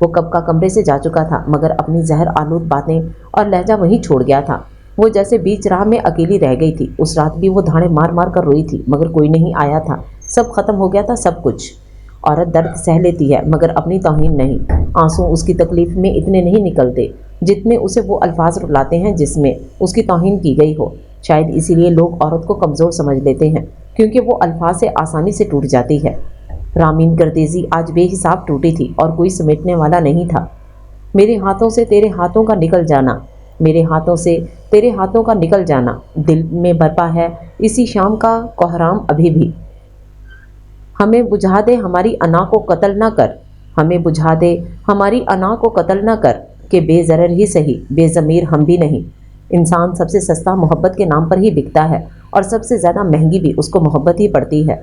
وہ کب کا کمرے سے جا چکا تھا، مگر اپنی زہر آلود باتیں اور لہجہ وہیں چھوڑ گیا تھا۔ وہ جیسے بیچ راہ میں اکیلی رہ گئی تھی۔ اس رات بھی وہ دھاڑے مار مار کر روئی تھی، مگر کوئی نہیں آیا تھا، سب ختم ہو گیا تھا، سب کچھ۔ عورت درد سہ لیتی ہے، مگر اپنی توہین نہیں۔ آنسو اس کی تکلیف میں اتنے نہیں نکلتے جتنے اسے وہ الفاظ رلاتے ہیں جس میں اس کی توہین کی گئی ہو۔ شاید اسی لیے لوگ عورت کو کمزور سمجھ لیتے ہیں، کیونکہ وہ الفاظ سے آسانی سے ٹوٹ جاتی ہے۔ رامین گردیزی آج بے حساب ٹوٹی تھی، اور کوئی سمیٹنے والا نہیں تھا۔ میرے ہاتھوں سے تیرے ہاتھوں کا نکل جانا، میرے ہاتھوں سے تیرے ہاتھوں کا نکل جانا، دل میں برپا ہے اسی شام کا کوہرام ابھی بھی۔ ہمیں بجھا دے ہماری انا کو قتل نہ کر، ہمیں بجھا دے ہماری انا کو قتل نہ کر، کہ بے ضرر ہی سہی، بے ضمیر ہم بھی نہیں۔ انسان سب سے سستا محبت کے نام پر ہی بکتا ہے، اور سب سے زیادہ مہنگی بھی اس کو محبت ہی پڑتی ہے۔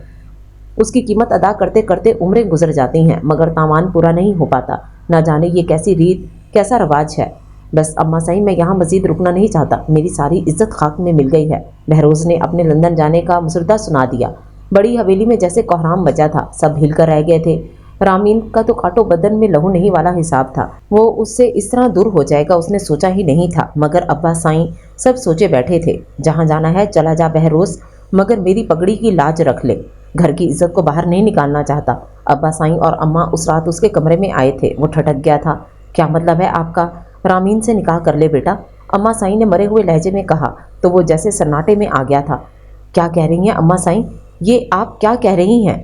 اس کی قیمت ادا کرتے کرتے عمریں گزر جاتی ہیں، مگر تاوان پورا نہیں ہو پاتا۔ نہ جانے یہ کیسی ریت، کیسا رواج ہے۔ بس اماں سائیں، میں یہاں مزید رکنا نہیں چاہتا، میری ساری عزت خاک میں مل گئی ہے۔ بہروز نے اپنے لندن جانے کا مسودہ سنا دیا۔ بڑی حویلی میں جیسے کوہرام مچا تھا، سب ہل کر رہ گئے تھے۔ رامین کا تو کاٹو بدن میں لہو نہیں والا حساب تھا، وہ اس سے اس طرح دور ہو جائے گا اس نے سوچا ہی نہیں تھا، مگر ابا سائیں سب سوچے بیٹھے تھے۔ جہاں جانا ہے چلا جا بہروز، مگر میری پگڑی کی لاج رکھ لے، گھر کی عزت کو باہر نہیں نکالنا چاہتا۔ ابا سائیں اور اماں اس رات اس کے کمرے میں آئے تھے، وہ ٹھٹک گیا تھا۔ کیا مطلب ہے آپ کا؟ رامین سے نکاح کر لے بیٹا، اماں سائیں نے مرے ہوئے لہجے میں کہا، تو وہ جیسے سناٹے میں آ گیا تھا۔ کیا کہہ رہی ہیں اماں سائیں؟ یہ آپ کیا کہہ رہی ہیں؟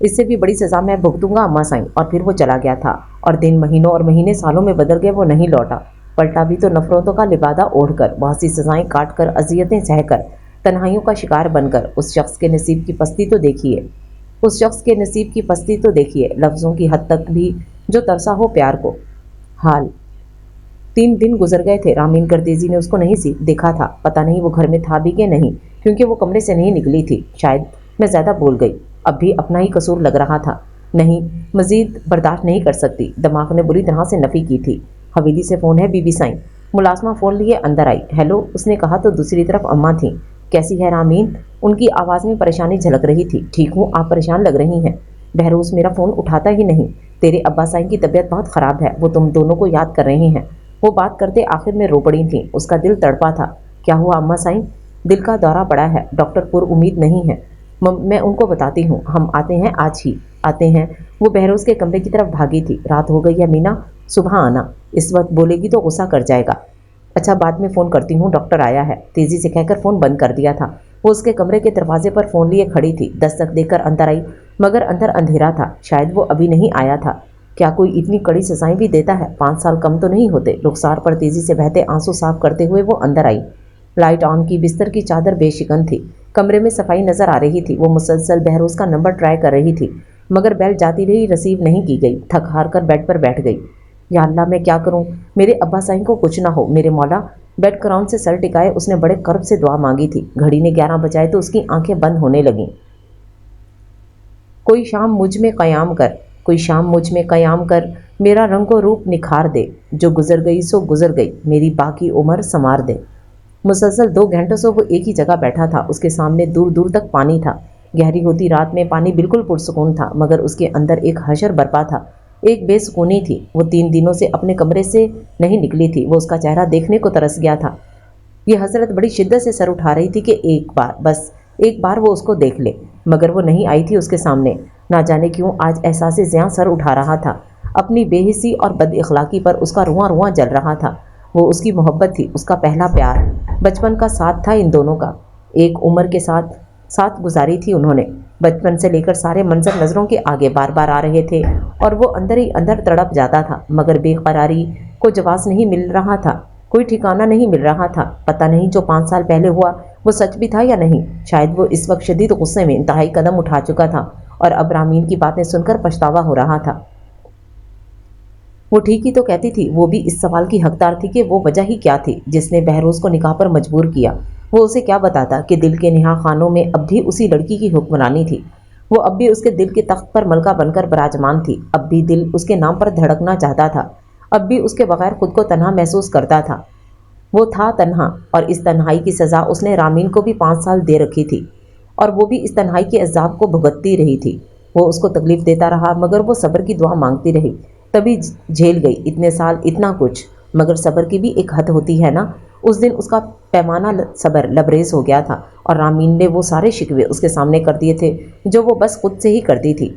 اس سے بھی بڑی سزا میں بھگتوں گا اما سائیں۔ اور پھر وہ چلا گیا تھا، اور دن مہینوں اور مہینے سالوں میں بدل گئے، وہ نہیں لوٹا۔ پلٹا بھی تو نفرتوں کا لبادہ اوڑھ کر، بہت سی سزائیں کاٹ کر، اذیتیں سہ کر، تنہائیوں کا شکار بن کر۔ اس شخص کے نصیب کی پستی تو دیکھیے، اس شخص کے نصیب کی پستی تو دیکھیے، لفظوں کی حد تک بھی جو ترسا ہو پیار کو۔ حال 3 دن گزر گئے تھے، رامین کرتیزی نے اس کو نہیں دیکھا تھا۔ پتہ نہیں وہ گھر میں تھا بھی کہ نہیں، کیونکہ وہ کمرے سے نہیں نکلی تھی۔ شاید میں زیادہ بول گئی، اب بھی اپنا ہی قصور لگ رہا تھا۔ نہیں، مزید برداشت نہیں کر سکتی، دماغ نے بری طرح سے نفی کی تھی۔ حویلی سے فون ہے بی بی سائیں۔ ملازمہ فون لیے اندر آئی۔ ہیلو اس نے کہا تو دوسری طرف اماں تھیں۔ کیسی ہے رامین؟ ان کی آواز میں پریشانی جھلک رہی تھی۔ ٹھیک ہوں، آپ پریشان لگ رہی ہیں۔ بہروز میرا فون اٹھاتا ہی نہیں۔ تیرے ابا سائیں کی طبیعت بہت خراب ہے، وہ تم دونوں کو یاد کر رہے ہیں۔ وہ بات کرتے آخر میں رو پڑی تھیں، اس کا دل تڑپا تھا۔ کیا ہوا اماں سائیں؟ دل کا دورہ پڑا ہے، ڈاکٹر پر امید نہیں ہے۔ میں ان کو بتاتی ہوں، ہم آتے ہیں، آج ہی آتے ہیں۔ وہ بہروز کے کمرے کی طرف بھاگی تھی۔ رات ہو گئی ہے مینا، صبح آنا۔ اس وقت بولے گی تو غصہ کر جائے گا۔ اچھا بعد میں فون کرتی ہوں، ڈاکٹر آیا ہے، تیزی سے کہہ کر فون بند کر دیا تھا۔ وہ اس کے کمرے کے دروازے پر فون لیے کھڑی تھی، دستک دے کر اندر آئی، مگر اندر اندھیرا تھا، شاید وہ ابھی نہیں آیا تھا۔ کیا کوئی اتنی کڑی سزائیں بھی دیتا ہے؟ 5 سال کم تو نہیں ہوتے۔ رخسار پر تیزی سے بہتے آنسو صاف کرتے ہوئے وہ اندر آئی۔ لائٹ آن کی، بستر کی چادر بے شکن تھی، کمرے میں صفائی نظر آ رہی تھی۔ وہ مسلسل بہروز کا نمبر ٹرائی کر رہی تھی، مگر بیل جاتی رہی، ریسیو نہیں کی گئی۔ تھک ہار کر بیڈ پر بیٹھ گئی۔ یا اللہ میں کیا کروں، میرے ابا سائیں کو کچھ نہ ہو، میرے مولا۔ بیڈ کراؤن سے سر ٹکائے اس نے بڑے کرب سے دعا مانگی تھی۔ گھڑی نے 11 بجائے تو اس کی آنکھیں بند ہونے لگیں۔ کوئی شام مجھ میں قیام کر، کوئی شام مجھ میں قیام کر، میرا رنگ و روپ نکھار دے، جو گزر گئی سو گزر گئی، میری باقی عمر سنوار دے۔ مسلسل 2 گھنٹوں سے وہ ایک ہی جگہ بیٹھا تھا۔ اس کے سامنے دور دور تک پانی تھا۔ گہری ہوتی رات میں پانی بالکل پرسکون تھا، مگر اس کے اندر ایک حشر برپا تھا، ایک بے سکونی تھی۔ وہ 3 دنوں سے اپنے کمرے سے نہیں نکلی تھی۔ وہ اس کا چہرہ دیکھنے کو ترس گیا تھا۔ یہ حسرت بڑی شدت سے سر اٹھا رہی تھی کہ ایک بار، بس ایک بار وہ اس کو دیکھ لے، مگر وہ نہیں آئی تھی اس کے سامنے۔ نہ جانے کیوں آج احساس زیاں سر اٹھا رہا تھا۔ اپنی بے حسی اور بد اخلاقی پر اس کا رواں رواں جل رہا تھا۔ وہ اس کی محبت تھی، اس کا پہلا پیار، بچپن کا ساتھ تھا ان دونوں کا۔ ایک عمر کے ساتھ گزاری تھی انہوں نے۔ بچپن سے لے کر سارے منظر نظروں کے آگے بار بار آ رہے تھے، اور وہ اندر ہی اندر تڑپ جاتا تھا، مگر بے قراری کو جواز نہیں مل رہا تھا، کوئی ٹھکانہ نہیں مل رہا تھا۔ پتہ نہیں جو 5 سال پہلے ہوا وہ سچ بھی تھا یا نہیں۔ شاید وہ اس وقت شدید غصے میں انتہائی قدم اٹھا چکا تھا، اور اب رامین کی باتیں سن کر پچھتاوا ہو رہا تھا۔ وہ ٹھیک ہی تو کہتی تھی۔ وہ بھی اس سوال کی حقدار تھی کہ وہ وجہ ہی کیا تھی جس نے بہروز کو نکاح پر مجبور کیا۔ وہ اسے کیا بتاتا کہ دل کے نہا خانوں میں اب بھی اسی لڑکی کی حکمرانی تھی۔ وہ اب بھی اس کے دل کے تخت پر ملکہ بن کر براجمان تھی۔ اب بھی دل اس کے نام پر دھڑکنا چاہتا تھا، اب بھی اس کے بغیر خود کو تنہا محسوس کرتا تھا۔ وہ تھا تنہا، اور اس تنہائی کی سزا اس نے رامین کو بھی 5 سال دے رکھی تھی، اور وہ بھی اس تنہائی کے عذاب کو بھگتتی رہی تھی۔ وہ اس کو تکلیف دیتا رہا، مگر وہ صبر کی دعا مانگتی رہی، تبھی جھیل گئی اتنے سال اتنا کچھ۔ مگر صبر کی بھی ایک حد ہوتی ہے نا۔ اس دن اس کا پیمانہ صبر لبریز ہو گیا تھا، اور رامین نے وہ سارے شکوے اس کے سامنے کر دیے تھے جو وہ بس خود سے ہی کرتی تھی۔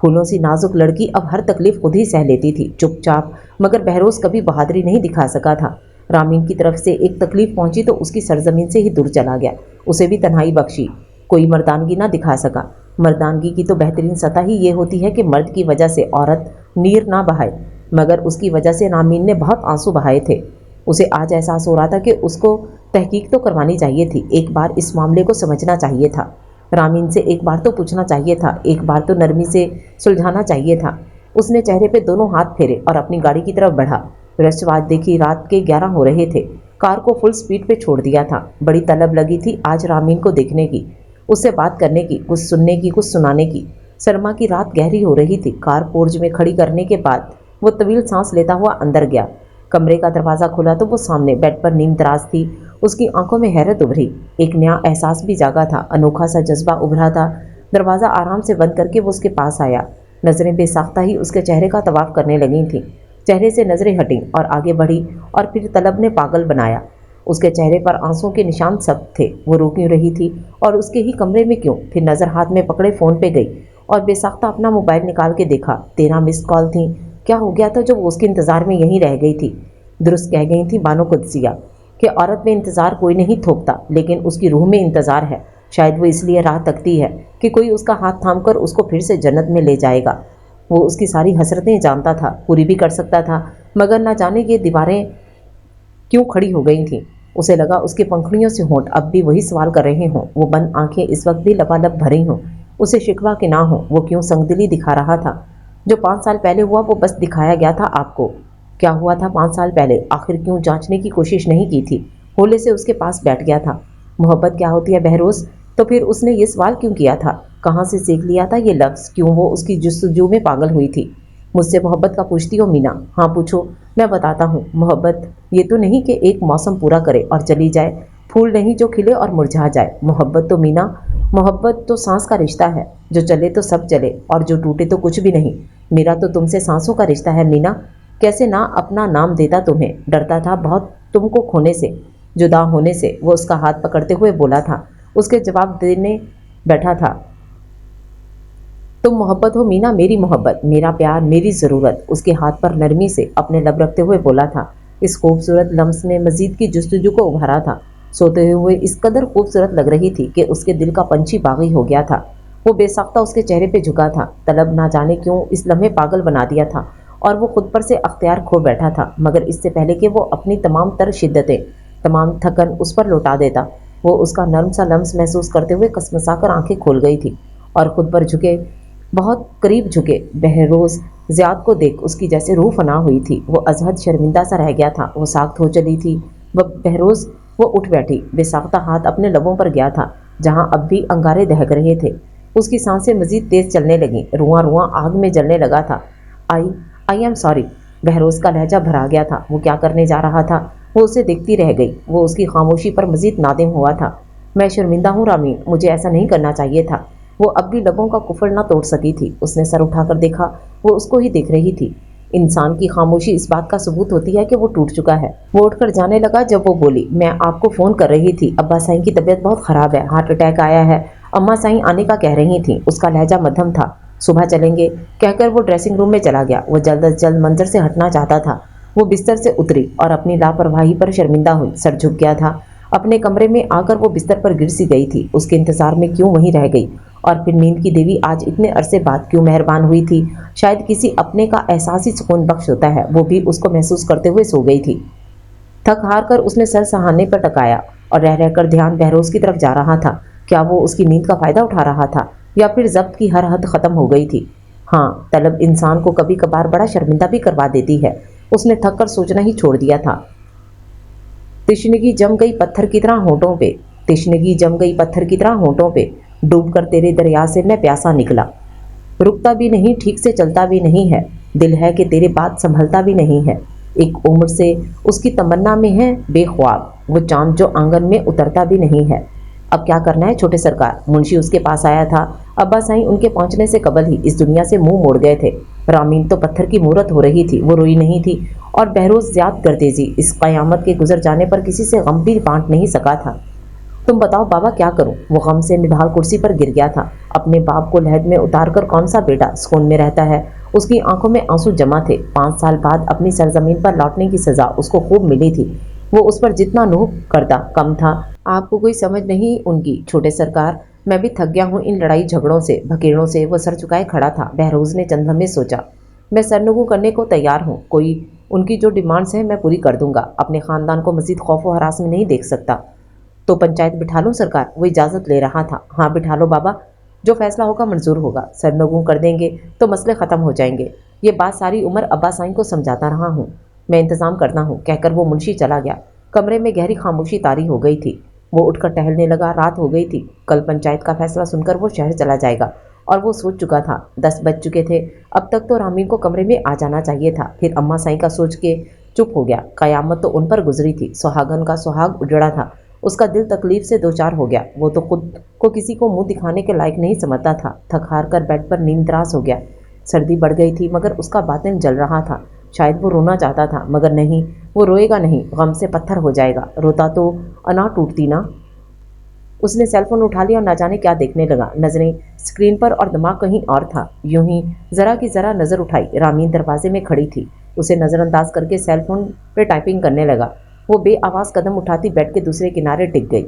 پھولوں سی نازک لڑکی اب ہر تکلیف خود ہی سہ لیتی تھی، چپ چاپ، مگر بہروز کبھی بہادری نہیں دکھا سکا تھا۔ رامین کی طرف سے ایک تکلیف پہنچی تو اس کی سرزمین سے ہی دور چلا گیا، اسے بھی تنہائی بخشی، کوئی مردانگی نہ دکھا سکا۔ مردانگی کی تو بہترین سطح ہی یہ ہوتی ہے کہ مرد کی وجہ سے عورت نیر نہ بہائے، مگر اس کی وجہ سے رامین نے بہت آنسو بہائے تھے۔ اسے آج احساس ہو رہا تھا کہ اس کو تحقیق تو کروانی چاہیے تھی، ایک بار اس معاملے کو سمجھنا چاہیے تھا، رامین سے ایک بار تو پوچھنا چاہیے تھا، ایک بار تو نرمی سے سلجھانا چاہیے تھا۔ اس نے چہرے پہ دونوں ہاتھ پھیرے اور اپنی گاڑی کی طرف بڑھا۔ رسواج دیکھی، رات کے 11 ہو رہے تھے۔ کار کو فل سپیڈ پہ چھوڑ دیا تھا۔ بڑی طلب لگی تھی آج رامین کو دیکھنے کی، اس سے بات کرنے کی، کچھ سننے کی، کچھ سنانے کی۔ سرما کی رات گہری ہو رہی تھی۔ کار پورج میں کھڑی کرنے کے بعد وہ طویل سانس لیتا ہوا اندر گیا۔ کمرے کا دروازہ کھلا تو وہ سامنے بیڈ پر نیم دراز تھی۔ اس کی آنکھوں میں حیرت ابھری، ایک نیا احساس بھی جاگا تھا، انوکھا سا جذبہ ابھرا تھا۔ دروازہ آرام سے بند کر کے وہ اس کے پاس آیا۔ نظریں بے ساختہ ہی اس کے چہرے کا طواف کرنے لگی تھیں۔ چہرے سے نظریں ہٹیں اور آگے بڑھی، اور پھر طلب نے پاگل بنایا۔ اس کے چہرے پر آنسوں کے نشان سب تھے۔ وہ رو کیوں رہی تھی، اور اس کے ہی کمرے میں کیوں؟ پھر نظر ہاتھ میں پکڑے فون پہ گئی اور بے ساختہ اپنا موبائل نکال کے دیکھا۔ 13 مس کال تھیں۔ کیا ہو گیا تھا جو وہ اس کے انتظار میں یہیں رہ گئی تھی؟ درست کہہ گئی تھی بانو قدسیہ کہ عورت میں انتظار کوئی نہیں تھوپتا، لیکن اس کی روح میں انتظار ہے۔ شاید وہ اس لیے راہ تکتی ہے کہ کوئی اس کا ہاتھ تھام کر اس کو پھر سے جنت میں لے جائے گا۔ وہ اس کی ساری حسرتیں جانتا تھا، پوری بھی کر سکتا تھا، مگر نہ جانے یہ دیواریں کیوں کھڑی ہو گئی تھیں۔ اسے لگا اس کی پنکھڑیوں سے ہونٹ اب بھی وہی سوال کر رہے ہوں، وہ بند آنکھیں اس وقت بھی لبالب بھری ہوں۔ اسے شکوہ کہ نہ ہو، وہ کیوں سنگدلی دکھا رہا تھا؟ جو 5 سال پہلے ہوا وہ بس دکھایا گیا تھا آپ کو۔ کیا ہوا تھا 5 سال پہلے؟ آخر کیوں جانچنے کی کوشش نہیں کی تھی؟ ہولے سے اس کے پاس بیٹھ گیا تھا۔ محبت کیا ہوتی ہے بہروز؟ تو پھر اس نے یہ سوال کیوں کیا تھا؟ کہاں سے سیکھ لیا تھا یہ لفظ؟ کیوں وہ اس کی جستجو میں پاگل ہوئی تھی؟ مجھ سے محبت کا پوچھتی ہو مینا؟ ہاں پوچھو، میں بتاتا ہوں۔ محبت یہ تو نہیں کہ ایک موسم پورا کرے اور چلی جائے، پھول نہیں جو کھلے اور مرجھا جائے۔ محبت تو مینا، محبت تو سانس کا رشتہ ہے، جو چلے تو سب چلے اور جو ٹوٹے تو کچھ بھی نہیں۔ میرا تو تم سے سانسوں کا رشتہ ہے مینا۔ کیسے نہ اپنا نام دیتا تمہیں؟ ڈرتا تھا بہت تم کو کھونے سے، جدا ہونے سے۔ وہ اس کا ہاتھ پکڑتے ہوئے بولا تھا، اس کے جواب دینے بیٹھا تھا۔ تم محبت ہو مینا، میری محبت، میرا پیار، میری ضرورت۔ اس کے ہاتھ پر نرمی سے اپنے لب رکھتے ہوئے بولا تھا۔ اس خوبصورت لمس نے مزید کی جستجو کو ابھارا تھا۔ سوتے ہوئے اس قدر خوبصورت لگ رہی تھی کہ اس کے دل کا پنچھی باغی ہو گیا تھا۔ وہ بے ساختہ اس کے چہرے پہ جھکا تھا۔ طلب نہ جانے کیوں اس لمحے پاگل بنا دیا تھا اور وہ خود پر سے اختیار کھو بیٹھا تھا، مگر اس سے پہلے کہ وہ اپنی تمام تر شدتیں، تمام تھکن اس پر لوٹا دیتا، وہ اس کا نرم سا لمس محسوس کرتے ہوئے کسمسا کر آنکھیں کھول گئی تھی اور خود پر جھکے، بہت قریب جھکے بہروز زیاد کو دیکھ اس کی جیسے روح فنا ہوئی تھی۔ وہ ازحد شرمندہ سا رہ گیا تھا، وہ ساخت ہو چلی تھی بہروز۔ وہ اٹھ بیٹھی، بے ساختہ ہاتھ اپنے لبوں پر گیا تھا جہاں اب بھی انگارے دہک رہے تھے۔ اس کی سانسیں مزید تیز چلنے لگیں، رواں رواں آگ میں جلنے لگا تھا۔ I am sorry. بہروز کا لہجہ بھرا گیا تھا۔ وہ کیا کرنے جا رہا تھا؟ وہ اسے دیکھتی رہ گئی۔ وہ اس کی خاموشی پر مزید نادم ہوا تھا۔ میں شرمندہ ہوں رامین، مجھے ایسا نہیں کرنا چاہیے تھا۔ وہ اب بھی لبوں کا کفڑ نہ توڑ سکی تھی۔ اس نے سر اٹھا کر دیکھا، وہ اس کو ہی دیکھ رہی تھی۔ انسان کی خاموشی اس بات کا ثبوت ہوتی ہے کہ وہ ٹوٹ چکا ہے۔ وہ اٹھ کر جانے لگا جب وہ بولی، میں آپ کو فون کر رہی تھی، ابا سائیں کی طبیعت بہت خراب ہے، ہارٹ اٹیک آیا ہے، اماں سائیں آنے کا کہہ رہی تھیں۔ اس کا لہجہ مدھم تھا۔ صبح چلیں گے کہہ کر وہ ڈریسنگ روم میں چلا گیا۔ وہ جلد از جلد منظر سے ہٹنا چاہتا تھا۔ وہ بستر سے اتری اور اپنی لاپرواہی پر شرمندہ ہوئی، سر جھک گیا تھا۔ اپنے کمرے میں آ کر وہ بستر پر گر سی گئی تھی۔ اس کے انتظار میں کیوں وہیں رہ گئی؟ اور پھر نیند کی دیوی آج اتنے عرصے بعد کیوں مہربان ہوئی تھی؟ شاید کسی اپنے کا احساس ہی سکون بخش ہوتا ہے، وہ بھی اس کو محسوس کرتے ہوئے سو گئی تھی۔ تھک ہار کر اس نے سر سہانے پر ٹکایا اور رہ کر دھیان بہروز کی طرف جا رہا تھا۔ کیا وہ اس کی نیند کا فائدہ اٹھا رہا تھا یا پھر ضبط کی ہر حد ختم ہو گئی تھی؟ ہاں، طلب انسان کو کبھی کبھار بڑا شرمندہ بھی کروا دیتی ہے۔ اس نے تھک کر سوچنا ہی چھوڑ دیا تھا۔ تشنگی جم گئی پتھر کی طرح ہونٹوں پہ، تشنگی جم گئی پتھر کی طرح ہونٹوں پہ، ڈوب کر تیرے دریا سے میں پیاسا نکلا۔ رکتا بھی نہیں، ٹھیک سے چلتا بھی نہیں ہے، دل ہے کہ تیرے بات سنبھلتا بھی نہیں ہے۔ ایک عمر سے اس کی تمنا میں ہے بے خواب وہ چاند جو آنگن میں اترتا بھی نہیں ہے۔ اب کیا کرنا ہے چھوٹے سرکار؟ منشی اس کے پاس آیا تھا۔ ابا سائیں ان کے پہنچنے سے قبل ہی اس دنیا سے منہ موڑ گئے تھے۔ رامین تو پتھر کی مورت ہو رہی تھی، وہ روئی نہیں تھی، اور بہروز زیاد گردیزی اس قیامت کے گزر جانے پر کسی سے غم بھی بانٹ نہیں سکا تھا۔ تم بتاؤ بابا کیا کروں؟ وہ غم سے نڈھال کرسی پر گر گیا تھا۔ اپنے باپ کو لحد میں اتار کر کون سا بیٹا سکون میں رہتا ہے؟ اس کی آنکھوں میں آنسو جمع تھے۔ 5 سال بعد اپنی سرزمین پر لوٹنے کی سزا اس کو خوب ملی تھی۔ وہ اس پر جتنا نوح کرتا کم تھا۔ آپ کو کوئی سمجھ نہیں ان کی چھوٹے سرکار، میں بھی تھک گیا ہوں ان لڑائی جھگڑوں سے، بھکیڑوں سے۔ وہ سر چکائے کھڑا تھا۔ بہروز نے چند لمحے سوچا۔ میں سرنگوں کرنے کو تیار ہوں، کوئی ان کی جو ڈیمانڈز ہیں میں پوری کر دوں گا۔ اپنے خاندان کو مزید خوف و ہراس میں نہیں دیکھ سکتا۔ تو پنچایت بٹھا لوں سرکار؟ وہ اجازت لے رہا تھا۔ ہاں بٹھا لو بابا، جو فیصلہ ہوگا منظور ہوگا۔ سرنگوں کر دیں گے تو مسئلے ختم ہو جائیں گے۔ یہ بات ساری عمر ابا سائیں کو سمجھاتا رہا ہوں، میں انتظام کرتا ہوں، کہہ کر وہ منشی چلا گیا۔ کمرے میں گہری خاموشی طاری ہو گئی تھی۔ وہ اٹھ کر ٹہلنے لگا۔ رات ہو گئی تھی۔ کل پنچایت کا فیصلہ سن کر وہ شہر چلا جائے گا، اور وہ سوچ چکا تھا 10 بج چکے تھے۔ اب تک تو رامین کو کمرے میں آ جانا چاہیے تھا۔ پھر اماں سائیں کا سوچ کے چپ ہو گیا۔ قیامت تو ان پر گزری تھی۔ سہاگن کا سہاگ اجڑا تھا۔ اس کا دل تکلیف سے دوچار ہو گیا۔ وہ تو خود کو کسی کو منہ دکھانے کے لائق نہیں سمجھتا تھا۔ تھک ہار کر بیڈ پر نیند دراز ہو گیا۔ سردی بڑھ گئی تھی مگر اس کا باطن جل رہا تھا۔ شاید وہ رونا چاہتا تھا مگر نہیں، وہ روئے گا نہیں، غم سے پتھر ہو جائے گا۔ روتا تو انا ٹوٹتی نا۔ اس نے سیل فون اٹھا لیا اور نہ جانے کیا دیکھنے لگا۔ نظریں اسکرین پر اور دماغ کہیں اور تھا۔ یوں ہی ذرا کی ذرا نظر اٹھائی، رامین دروازے میں کھڑی تھی۔ اسے نظر انداز کر کے سیل فون پہ ٹائپنگ کرنے لگا۔ وہ بے آواز قدم اٹھاتی بیڈ کے دوسرے کنارے ٹک گئی۔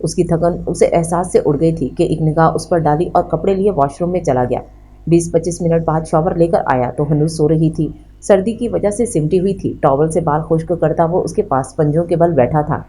اس کی تھکن اسے احساس سے اڑ گئی تھی کہ ایک نگاہ اس پر ڈالی اور کپڑے لیے واش روم میں چلا گیا۔ 20-25 منٹ بعد شاور لے کر آیا تو ہنوز سو رہی تھی، سردی کی وجہ سے سمٹی ہوئی تھی۔ ٹاول سے بال خشک کرتا وہ اس کے پاس پنجوں کے بل بیٹھا تھا۔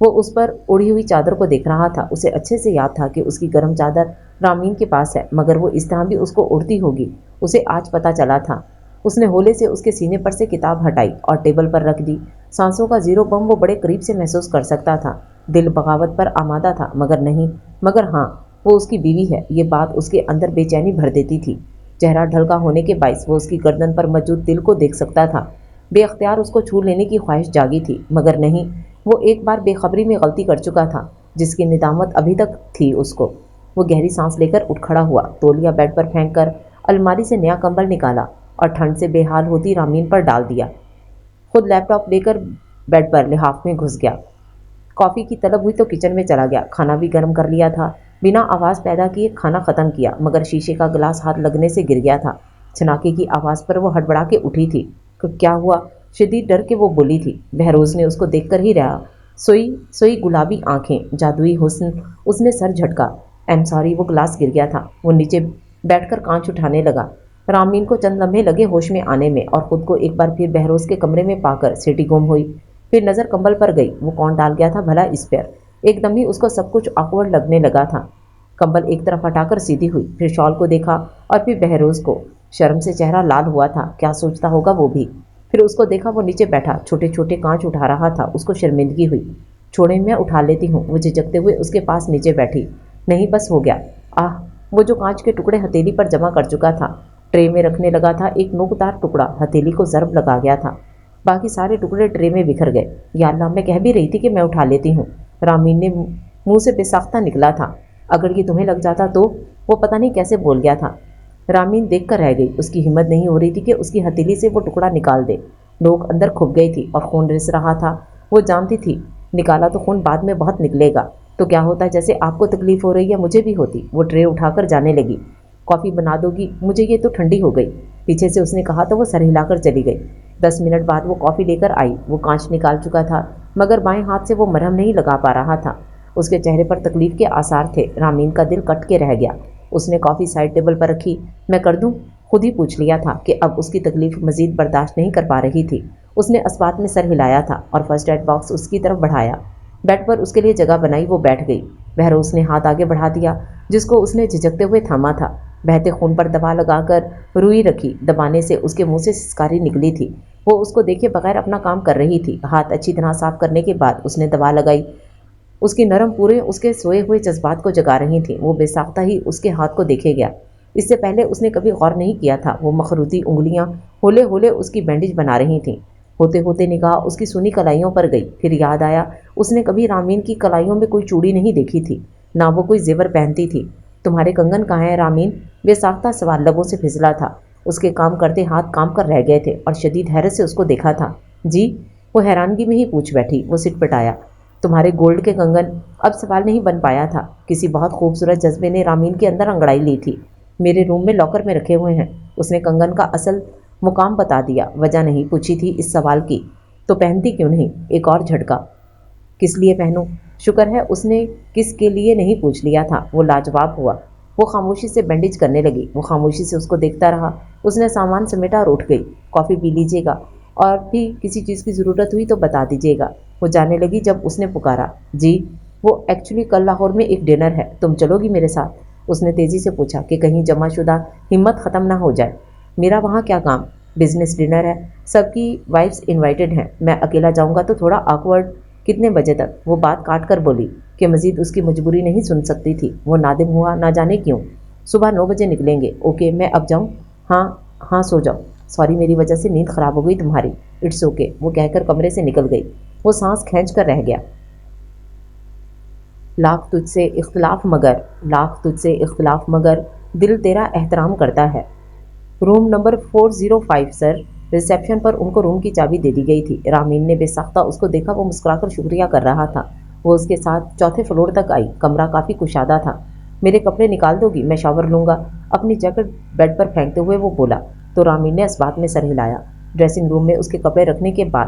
وہ اس پر اڑی ہوئی چادر کو دیکھ رہا تھا۔ اسے اچھے سے یاد تھا کہ اس کی گرم چادر رامین کے پاس ہے، مگر وہ اس طرح بھی اس کو اڑتی ہوگی، اسے آج پتہ چلا تھا۔ اس نے ہولے سے اس کے سینے پر سے کتاب ہٹائی اور ٹیبل پر رکھ دی۔ سانسوں کا زیرو بم وہ بڑے قریب سے محسوس کر سکتا تھا۔ دل بغاوت پر آمادہ تھا، مگر نہیں، مگر ہاں، وہ اس کی بیوی ہے، یہ بات اس کے اندر بے چینی بھر دیتی تھی۔ چہرہ ڈھلکا ہونے کے باعث وہ اس کی گردن پر موجود دل کو دیکھ سکتا تھا۔ بے اختیار اس کو چھو لینے کی خواہش جاگی تھی، مگر نہیں، وہ ایک بار بے خبری میں غلطی کر چکا تھا، جس کی ندامت ابھی تک تھی اس کو۔ وہ گہری سانس لے کر اٹھ کھڑا ہوا، تولیہ بیڈ پر پھینک کر الماری سے نیا کمبل نکالا اور ٹھنڈ سے بے حال ہوتی رامین پر ڈال دیا۔ خود لیپ ٹاپ لے کر بیڈ پر لحاف میں گھس گیا۔ کافی کی طلب ہوئی تو کچن میں چلا گیا۔ کھانا بھی گرم کر لیا تھا۔ بنا آواز پیدا کیے کھانا ختم کیا، مگر شیشے کا گلاس ہاتھ لگنے سے گر گیا تھا۔ چھناکے کی آواز پر وہ ہڑبڑا کے اٹھی تھی۔ کیا ہوا؟ شدید ڈر کے وہ بولی تھی۔ بہروز نے اس کو دیکھ کر ہی رہا۔ سوئی گلابی آنکھیں، جادوئی حسن۔ اس نے سر جھٹکا۔ ایم سوری، وہ گلاس گر گیا تھا۔ وہ نیچے بیٹھ کر کانچ اٹھانے لگا۔ رامین کو چند لمحے لگے ہوش میں آنے میں، اور خود کو ایک بار پھر بہروز کے کمرے میں پا کر سیٹی گم ہوئی۔ پھر نظر کمبل پر گئی۔ وہ کون ڈال گیا تھا بھلا اس پر؟ ایک دم ہی اس کو سب کچھ آکورڈ لگنے لگا تھا۔ کمبل ایک طرف ہٹا کر سیدھی ہوئی، پھر شال کو دیکھا اور پھر بہروز کو۔ شرم سے چہرہ لال ہوا تھا، کیا سوچتا ہوگا وہ بھی۔ پھر اس کو دیکھا، وہ نیچے بیٹھا چھوٹے چھوٹے کانچ اٹھا رہا تھا۔ اس کو شرمندگی ہوئی۔ چھوڑیں، میں اٹھا لیتی ہوں۔ وہ جھجکتے ہوئے اس کے پاس نیچے بیٹھی۔ نہیں، بس ہو گیا۔ آہ! وہ جو کانچ کے ٹکڑے ہتھیلی پر جمع کر چکا تھا، ٹرے میں رکھنے لگا تھا۔ ایک نوکدار ٹکڑا ہتھیلی کو ضرب لگا گیا تھا، باقی سارے ٹکڑے ٹرے میں بکھر گئے۔ یا اللہ، میں کہہ بھی رہی تھی کہ میں اٹھا لیتی ہوں۔ رامین نے منہ سے بے ساختہ نکلا تھا۔ اگر یہ تمہیں لگ جاتا تو؟ وہ پتہ نہیں کیسے بول گیا تھا۔ رامین دیکھ کر رہ گئی۔ اس کی ہمت نہیں ہو رہی تھی کہ اس کی ہتھیلی سے وہ ٹکڑا نکال دے۔ نوک اندر کھپ گئی تھی اور خون رس رہا تھا۔ وہ جانتی تھی نکالا تو خون بعد میں بہت نکلے گا، تو کیا ہوتا جیسے آپ کو تکلیف ہو رہی ہے، مجھے بھی ہوتی۔ وہ ٹرے اٹھا کر جانے لگی۔ کافی بنا دو گی؟ مجھے یہ تو ٹھنڈی ہو گئی، پیچھے سے اس نے کہا تو وہ سر ہلا کر چلی گئی۔ 10 منٹ بعد وہ کافی لے کر آئی۔ وہ کانچ نکال چکا تھا، مگر بائیں ہاتھ سے وہ مرہم نہیں لگا پا رہا تھا۔ اس کے چہرے پر تکلیف کے آثار تھے۔ رامین کا دل کٹ کے رہ گیا۔ اس نے کافی سائڈ ٹیبل پر رکھی۔ میں کر دوں؟ خود ہی پوچھ لیا تھا کہ اب اس کی تکلیف مزید برداشت نہیں کر پا رہی تھی۔ اس نے اسبات میں سر ہلایا تھا اور فرسٹ ایڈ باکس اس کی طرف بڑھایا۔ بیڈ پر اس کے لیے جگہ بنائی، وہ بیٹھ گئی۔ بہروز نے ہاتھ آگے بڑھا دیا، جس کو اس نے جھجکتے ہوئے تھاما تھا۔ بہتے خون پر دبا لگا کر روئی رکھی۔ دبانے سے اس کے منہ سے سسکاری نکلی تھی۔ وہ اس کو دیکھے بغیر اپنا کام کر رہی تھی۔ ہاتھ اچھی طرح صاف کرنے کے بعد اس نے دوا لگائی۔ اس کی نرم پورے اس کے سوئے ہوئے جذبات کو جگا رہی تھیں۔ وہ بے ساختہ ہی اس کے ہاتھ کو دیکھے گیا۔ اس سے پہلے اس نے کبھی غور نہیں کیا تھا۔ وہ مخروطی انگلیاں ہولے ہولے اس کی بینڈیج بنا رہی تھیں۔ ہوتے ہوتے نگاہ اس کی سونی کلائیوں پر گئی۔ پھر یاد آیا، اس نے کبھی رامین کی کلائیوں میں کوئی چوڑی نہیں دیکھی تھی، نہ وہ کوئی زیور پہنتی تھی۔ تمہارے کنگن کہاں ہیں رامین؟ بے ساختہ سوال لبوں سے پھسلا تھا۔ اس کے کام کرتے ہاتھ کام کر رہ گئے تھے اور شدید حیرت سے اس کو دیکھا تھا۔ جی؟ وہ حیرانگی میں ہی پوچھ بیٹھی۔ وہ سٹ پٹایا۔ تمہارے گولڈ کے کنگن؟ اب سوال نہیں بن پایا تھا۔ کسی بہت خوبصورت جذبے نے رامین کے اندر انگڑائی لی تھی۔ میرے روم میں لاکر میں رکھے ہوئے ہیں۔ اس نے کنگن کا اصل مقام بتا دیا۔ وجہ نہیں پوچھی تھی اس سوال کی تو پہنتی کیوں نہیں؟ ایک اور جھٹکا۔ کس لیے پہنوں؟ شکر ہے اس نے کس کے لیے نہیں پوچھ لیا تھا۔ وہ لاجواب ہوا۔ وہ خاموشی سے بینڈیج کرنے لگی۔ وہ خاموشی سے اس کو دیکھتا رہا۔ اس نے سامان سمیٹا اور اٹھ گئی۔ کافی پی لیجیے گا، اور بھی کسی چیز کی ضرورت ہوئی تو بتا دیجیے گا۔ وہ جانے لگی جب اس نے پکارا، جی؟ وہ ایکچولی کل لاہور میں ایک ڈنر ہے، تم چلو گی میرے ساتھ؟ اس نے تیزی سے پوچھا کہ کہیں جمع شدہ ہمت ختم نہ ہو جائے۔ میرا وہاں کیا کام؟ بزنس ڈنر ہے، سب کی وائفز انوائٹڈ ہیں، میں اکیلا جاؤں گا تو تھوڑا آکورڈ۔ کتنے بجے تک؟ وہ بات کاٹ کر بولی کہ مزید اس کی مجبوری نہیں سن سکتی تھی۔ وہ نادم ہوا، نہ جانے کیوں۔ صبح 9 بجے نکلیں گے۔ اوکے، میں اب جاؤں؟ ہاں سو جاؤ۔ سوری، میری وجہ سے نیند خراب ہو گئی تمہاری۔ اٹس اوکے، وہ کہہ کر کمرے سے نکل گئی۔ وہ سانس کھینچ کر رہ گیا۔ لاکھ تجھ سے اختلاف مگر دل تیرا احترام کرتا ہے۔ روم نمبر 405 سر۔ ریسیپشن پر ان کو روم کی چابی دے دی گئی تھی۔ رامین نے بے ساختہ اس کو دیکھا۔ وہ مسکرا کر شکریہ کر رہا تھا۔ وہ اس کے ساتھ 4تھے فلور تک آئی۔ کمرہ کافی کشادہ تھا۔ میرے کپڑے نکال دو گی؟ میں شاور لوں گا۔ اپنی جیکٹ بیڈ پر پھینکتے ہوئے وہ بولا تو رامین نے اسبات میں سر ہلایا۔ ڈریسنگ روم میں اس کے کپڑے رکھنے کے بعد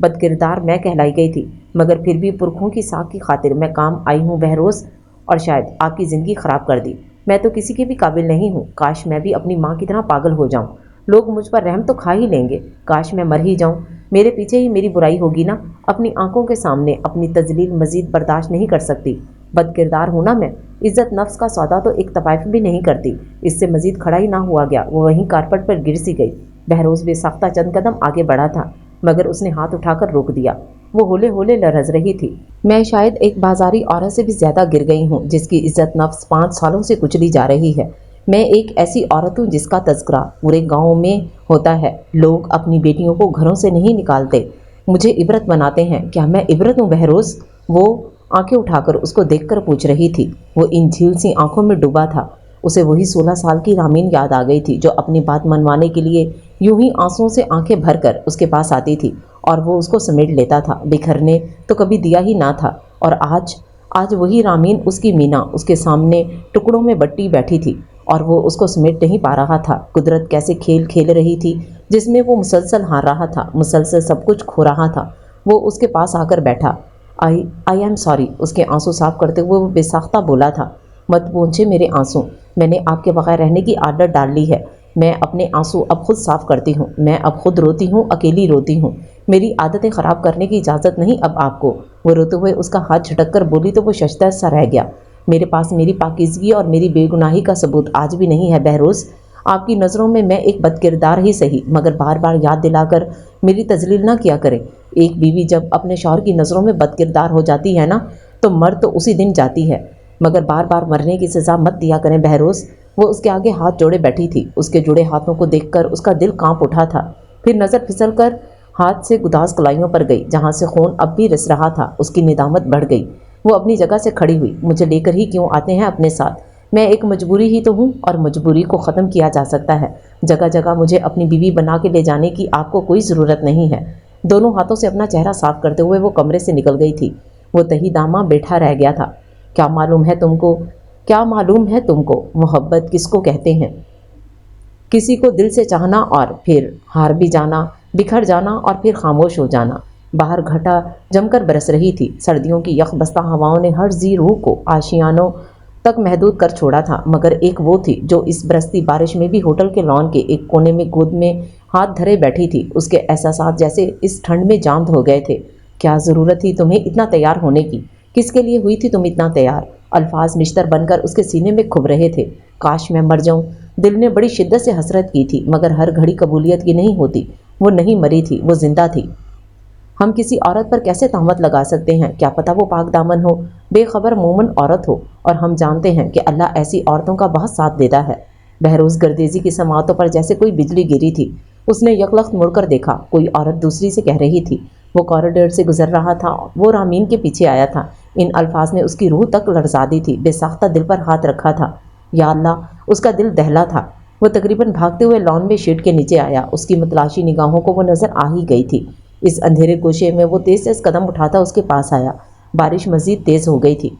بد کردار میں کہلائی گئی تھی، مگر پھر بھی پرکھوں کی ساکھ کی خاطر میں کام آئی ہوں بہروز، اور شاید آپ کی زندگی خراب کر دی۔ میں تو کسی کے بھی قابل نہیں ہوں، کاش میں بھی اپنی ماں کی طرح پاگل ہو جاؤں، لوگ مجھ پر رحم تو کھا ہی لیں گے، کاش میں مر ہی جاؤں، میرے پیچھے ہی میری برائی ہوگی نا، اپنی آنکھوں کے سامنے اپنی تذلیل مزید برداشت نہیں کر سکتی، بد کردار ہوں نا میں، عزت نفس کا سودا تو ایک طوائف بھی نہیں کرتی۔ اس سے مزید کھڑا ہی نہ ہوا گیا، وہ وہیں کارپٹ پر گر سی گئی۔ بہروز بے ساختہ چند قدم آگے بڑھا تھا، مگر اس نے ہاتھ اٹھا کر روک دیا۔ وہ ہولے ہولے لرز رہی تھی۔ میں شاید ایک بازاری عورت سے بھی زیادہ گر گئی ہوں، جس کی عزت نفس 5 سالوں سے کچلی جا رہی ہے۔ میں ایک ایسی عورت ہوں جس کا تذکرہ پورے گاؤں میں ہوتا ہے، لوگ اپنی بیٹیوں کو گھروں سے نہیں نکالتے، مجھے عبرت بناتے ہیں، کیا میں عبرت ہوں بہروز؟ وہ آنکھیں اٹھا کر اس کو دیکھ کر پوچھ رہی تھی۔ وہ ان جھیل سی آنکھوں میں ڈوبا تھا۔ اسے وہی 16 سال کی رامین یاد آ گئی تھی، جو اپنی بات منوانے کے لیے یوں ہی آنسوؤں سے آنکھیں بھر کر اس کے پاس آتی تھی، اور وہ اس کو سمیٹ لیتا تھا، بکھرنے تو کبھی دیا ہی نہ تھا۔ اور آج وہی رامین، اس کی مینا، اس کے سامنے ٹکڑوں میں بٹی بیٹھی تھی، اور وہ اس کو سمیٹ نہیں پا رہا تھا۔ قدرت کیسے کھیل کھیل رہی تھی، جس میں وہ مسلسل ہار رہا تھا، مسلسل سب کچھ کھو رہا تھا۔ وہ اس کے پاس آ کر بیٹھا۔ آئی ایم سوری، اس کے آنسو صاف کرتے ہوئے وہ بے ساختہ بولا تھا۔ مت پوچھے میرے آنسو، میں نے آپ کے بغیر رہنے کی عادت ڈال لی ہے، میں اپنے آنسو اب خود صاف کرتی ہوں، میں اب خود روتی ہوں، اکیلی روتی ہوں، میری عادتیں خراب کرنے کی اجازت نہیں اب آپ کو۔ وہ روتے ہوئے اس کا ہاتھ جھٹک کر بولی تو وہ ششدر سا رہ گیا۔ میرے پاس میری پاکیزگی اور میری بے گناہی کا ثبوت آج بھی نہیں ہے بہروز۔ آپ کی نظروں میں ایک بد کردار ہی سہی، مگر بار بار یاد دلا کر میری تذلیل نہ کیا کریں۔ ایک بیوی جب اپنے شوہر کی نظروں میں بد کردار ہو جاتی ہے نا، تو مر تو اسی دن جاتی ہے، مگر بار بار مرنے کی سزا مت دیا کریں بہروز۔ وہ اس کے آگے ہاتھ جوڑے بیٹھی تھی، اس کے جڑے ہاتھوں کو دیکھ کر اس کا دل کانپ اٹھا تھا۔ پھر نظر پھسل کر ہاتھ سے گداز کلائیوں پر گئی، جہاں سے خون اب بھی رس رہا تھا۔ اس کی ندامت بڑھ گئی۔ وہ اپنی جگہ سے کھڑی ہوئی۔ مجھے لے کر ہی کیوں آتے ہیں اپنے ساتھ؟ میں ایک مجبوری ہی تو ہوں، اور مجبوری کو ختم کیا جا سکتا ہے۔ جگہ جگہ مجھے اپنی بیوی بنا کے لے جانے کی آپ کو کوئی ضرورت نہیں ہے۔ دونوں ہاتھوں سے اپنا چہرہ صاف کرتے ہوئے وہ کمرے سے نکل گئی تھی۔ وہ تہی داماں بیٹھا رہ گیا تھا۔ کیا معلوم ہے تم کو محبت کس کو کہتے ہیں؟ کسی کو دل سے چاہنا اور پھر ہار بھی جانا، بکھر جانا اور پھر خاموش ہو جانا۔ باہر گھٹا جم کر برس رہی تھی۔ سردیوں کی یخ بستہ ہواؤں نے ہر ذی روح کو آشیانوں تک محدود کر چھوڑا تھا، مگر ایک وہ تھی جو اس برستی بارش میں بھی ہوٹل کے لان کے ایک کونے میں گود میں ہاتھ دھرے بیٹھی تھی۔ اس کے احساسات جیسے اس ٹھنڈ میں جامد ہو گئے تھے۔ کیا ضرورت تھی تمہیں اتنا تیار ہونے کی؟ کس کے لیے ہوئی تھی تم اتنا تیار؟ الفاظ نشتر بن کر اس کے سینے میں کھب رہے تھے۔ کاش میں مر جاؤں، دل نے بڑی شدت سے حسرت کی تھی، مگر ہر گھڑی قبولیت کی نہیں ہوتی۔ وہ نہیں مری تھی، وہ زندہ تھی۔ ہم کسی عورت پر کیسے تہمت لگا سکتے ہیں؟ کیا پتہ وہ پاک دامن ہو، بے خبر مومن عورت ہو، اور ہم جانتے ہیں کہ اللہ ایسی عورتوں کا بہت ساتھ دیتا ہے۔ بہروز گردیزی کی سماعتوں پر جیسے کوئی بجلی گری تھی۔ اس نے یکلخت مڑ کر دیکھا، کوئی عورت دوسری سے کہہ رہی تھی۔ وہ کوریڈور سے گزر رہا تھا، وہ رامین کے پیچھے آیا تھا۔ ان الفاظ نے اس کی روح تک لرزا دی تھی۔ بے ساختہ دل پر ہاتھ رکھا تھا۔ یا اللہ، اس کا دل دہلا تھا۔ وہ تقریباً بھاگتے ہوئے لان میں شیٹ کے نیچے آیا۔ اس کی متلاشی نگاہوں کو وہ نظر آ ہی گئی تھی۔ اس اندھیرے گوشے میں وہ تیز تیز قدم اٹھاتا اس کے پاس آیا۔ بارش مزید تیز ہو گئی تھی۔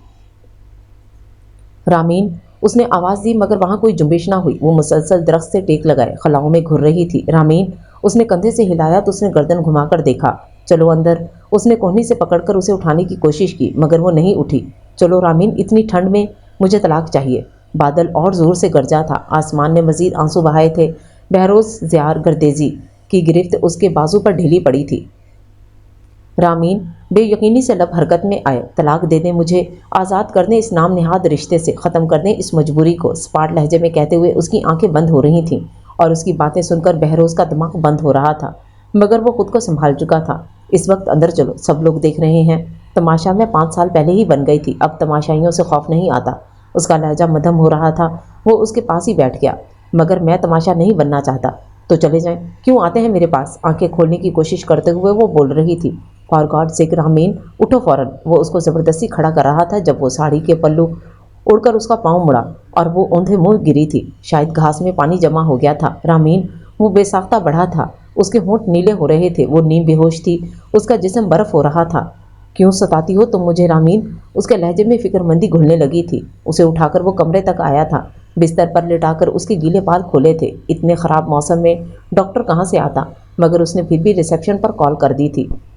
رامین، اس نے آواز دی، مگر وہاں کوئی جنبش نہ ہوئی۔ وہ مسلسل درخت سے ٹیک لگائے خلاؤں میں گھر رہی تھی۔ رامین، اس نے کندھے سے ہلایا تو اس نے گردن گھما کر دیکھا۔ چلو اندر۔ اس نے کوہنی سے پکڑ کر اسے اٹھانے کی کوشش کی، مگر وہ نہیں اٹھی۔ چلو رامین، اتنی ٹھنڈ میں مجھے طلاق چاہیے۔ بادل اور زور سے گرجا تھا۔ آسمان نے مزید آنسو بہائے تھے۔ بہروز زیار گردیزی کی گرفت اس کے بازو پر ڈھیلی پڑی تھی۔ رامین، بے یقینی سے لب حرکت میں آئے۔ طلاق دے دیں مجھے، آزاد کر دیں اس نام نہاد رشتے سے، ختم کر دیں اس مجبوری کو، سپاٹ لہجے میں کہتے ہوئے اس کی آنکھیں بند ہو رہی تھیں، اور اس کی باتیں سن کر بہروز کا دماغ بند ہو رہا تھا، مگر وہ خود کو سنبھال چکا تھا۔ اس وقت اندر چلو، سب لوگ دیکھ رہے ہیں۔ تماشا میں 5 سال پہلے ہی بن گئی تھی، اب تماشائیوں سے خوف نہیں آتا۔ اس کا لہجہ مدھم ہو رہا تھا۔ وہ اس کے پاس ہی بیٹھ گیا۔ مگر میں تماشا نہیں بننا چاہتا۔ تو چلے جائیں، کیوں آتے ہیں میرے پاس؟ آنکھیں کھولنے کی کوشش کرتے ہوئے وہ بول رہی تھی۔ فار گاڈ سیک رامین، اٹھو فوراً۔ وہ اس کو زبردستی کھڑا کر رہا تھا جب وہ ساڑی کے پلو اڑ کر اس کا پاؤں مڑا، اور وہ اوندھے منہ گری تھی۔ شاید گھاس میں پانی جمع ہو گیا تھا۔ رامین، وہ بے ساختہ بڑھا تھا۔ اس کے ہونٹ نیلے ہو رہے تھے، وہ نیم بے ہوش تھی، اس کا جسم برف ہو رہا تھا۔ کیوں ستاتی ہو تم مجھے رامین؟ اس کے لہجے میں فکر مندی گھلنے لگی تھی۔ اسے اٹھا کر وہ کمرے تک آیا تھا، بستر پر لٹا کر اس کے گیلے بال کھولے تھے۔ اتنے خراب موسم میں ڈاکٹر کہاں سے آتا؟ مگر اس نے پھر بھی ریسیپشن پر کال کر دی تھی۔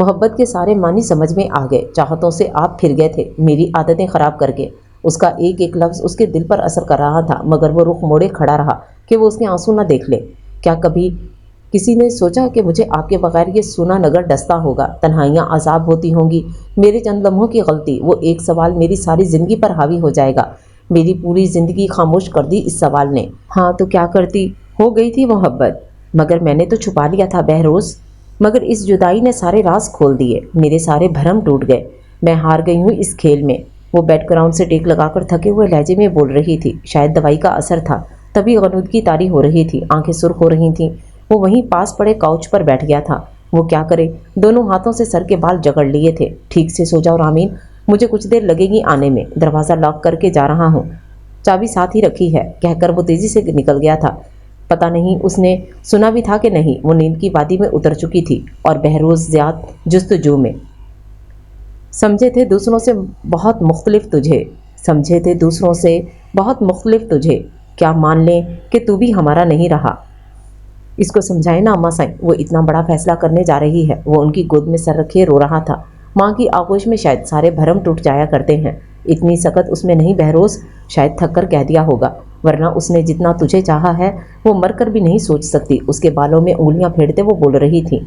محبت کے سارے معنی سمجھ میں آ گئے۔ چاہتوں سے آپ پھر گئے تھے میری عادتیں خراب کر کے۔ اس کا ایک ایک لفظ اس کے دل پر اثر کر رہا تھا، مگر وہ رخ موڑے کھڑا رہا کہ وہ اس کے آنسو نہ دیکھ لے۔ کیا کبھی کسی نے سوچا کہ مجھے آپ کے بغیر یہ سونا نگر ڈستا ہوگا، تنہائیاں عذاب ہوتی ہوں گی، میرے چند لمحوں کی غلطی، وہ ایک سوال میری ساری زندگی پر حاوی ہو جائے گا۔ میری پوری زندگی خاموش کر دی اس سوال نے۔ ہاں تو کیا کرتی؟ ہو گئی تھی محبت، مگر میں نے تو چھپا لیا تھا بہروز۔ مگر اس جدائی نے سارے راز کھول دیے، میرے سارے بھرم ٹوٹ گئے۔ میں ہار گئی ہوں اس کھیل میں۔ وہ بیڈ گراؤنڈ سے ٹیک لگا کر تھکے ہوئے لہجے میں بول رہی تھی، شاید دوائی کا اثر تھا، تبھی غنودگی طاری ہو رہی تھی، آنکھیں سرخ ہو رہی تھیں۔ وہ وہیں پاس پڑے کاؤچ پر بیٹھ گیا تھا۔ وہ کیا کرے، دونوں ہاتھوں سے سر کے بال جگڑ لیے تھے۔ ٹھیک سے سو جاؤ رامین، مجھے کچھ دیر لگے گی آنے میں، دروازہ لاک کر کے جا رہا ہوں، چابی ساتھ ہی رکھی ہے، کہہ کر وہ تیزی سے نکل گیا تھا۔ پتہ نہیں اس نے سنا بھی تھا کہ نہیں، وہ نیند کی وادی میں اتر چکی تھی اور بہروز زیاد جستجو میں۔ سمجھے تھے دوسروں سے بہت مختلف تجھے، سمجھے تھے دوسروں سے بہت مختلف تجھے، کیا مان لیں کہ تو بھی ہمارا نہیں رہا۔ اس کو سمجھائے نا اماں سائیں، وہ اتنا بڑا فیصلہ کرنے جا رہی ہے۔ وہ ان کی گود میں سر رکھے رو رہا تھا۔ ماں کی آغوش میں شاید سارے بھرم ٹوٹ جایا کرتے ہیں، اتنی سکت اس میں نہیں بہروز، شاید تھک کر کہہ دیا ہوگا، ورنہ اس نے جتنا تجھے چاہا ہے وہ مر کر بھی نہیں سوچ سکتی۔ اس کے بالوں میں انگلیاں پھیرتے وہ بول رہی تھی۔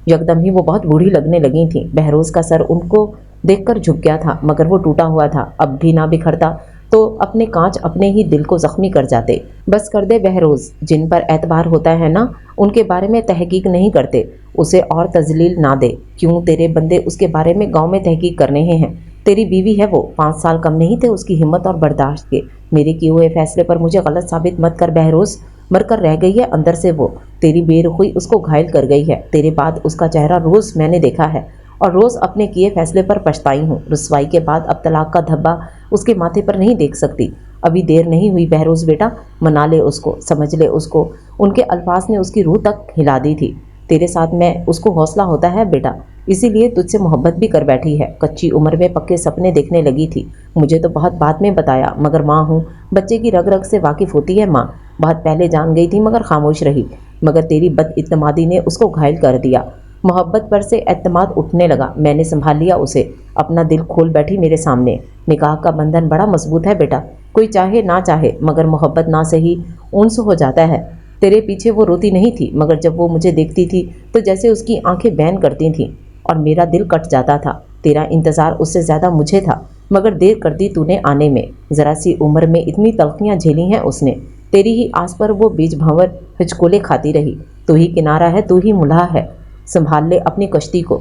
یکدم ہی وہ بہت بوڑھی لگنے لگی تھیں۔ بہروز کا سر ان کو دیکھ کر جھک گیا تھا، مگر وہ ٹوٹا ہوا تھا، اب بھی نہ بکھرتا تو اپنے کانچ اپنے ہی دل کو زخمی کر جاتے۔ بس کر دے بہروز، جن پر اعتبار ہوتا ہے نا، ان کے بارے میں تحقیق نہیں کرتے، اسے اور تذلیل نہ دے۔ کیوں تیرے بندے اس کے بارے میں گاؤں میں تحقیق کر رہے ہیں؟ تیری بیوی ہے وہ، 5 سال کم نہیں تھے اس کی ہمت اور برداشت کے۔ میرے کیے ہوئے فیصلے پر مجھے غلط ثابت مت کر بہروز، مر کر رہ گئی ہے اندر سے وہ، تیری بے رخی اس کو گھائل کر گئی ہے۔ تیرے بعد اس کا چہرہ روز میں نے دیکھا ہے اور روز اپنے کیے فیصلے پر پچھتائی ہوں۔ رسوائی کے بعد اب طلاق کا دھبا اس کے ماتھے پر نہیں دیکھ سکتی۔ ابھی دیر نہیں ہوئی بہروز بیٹا، منا لے اس کو، سمجھ لے اس کو۔ ان کے الفاظ نے اس کی روح تک ہلا دی تھی۔ تیرے ساتھ میں اس کو حوصلہ ہوتا ہے بیٹا، اسی لیے تجھ سے محبت بھی کر بیٹھی ہے۔ کچی عمر میں پکے سپنے دیکھنے لگی تھی، مجھے تو بہت بعد میں بتایا، مگر ماں ہوں، بچے کی رگ رگ سے واقف ہوتی ہے ماں۔ بہت پہلے جان گئی تھی مگر خاموش رہی، مگر تیری بد اعتمادی نے اس کو گھائل کر دیا۔ محبت پر سے اعتماد اٹھنے لگا، میں نے سنبھال لیا اسے، اپنا دل کھول بیٹھی میرے سامنے۔ نکاح کا بندھن بڑا مضبوط ہے بیٹا، کوئی چاہے نہ چاہے، مگر محبت نہ صحیح انس ہو جاتا ہے۔ تیرے پیچھے وہ روتی نہیں تھی، مگر جب وہ مجھے دیکھتی تھی تو جیسے اس کی آنکھیں بین کرتی تھیں اور میرا دل کٹ جاتا تھا۔ تیرا انتظار اس سے زیادہ مجھے تھا، مگر دیر کر دی تو نے آنے میں۔ ذرا سی عمر میں اتنی تلخیاں جھیلی ہیں اس نے، تیری ہی آس پر وہ بیج بھنور ہچکولے کھاتی رہی۔ تو ہی کنارہ ہے، تو ہی ملہا ہے، سنبھال لے اپنی کشتی کو،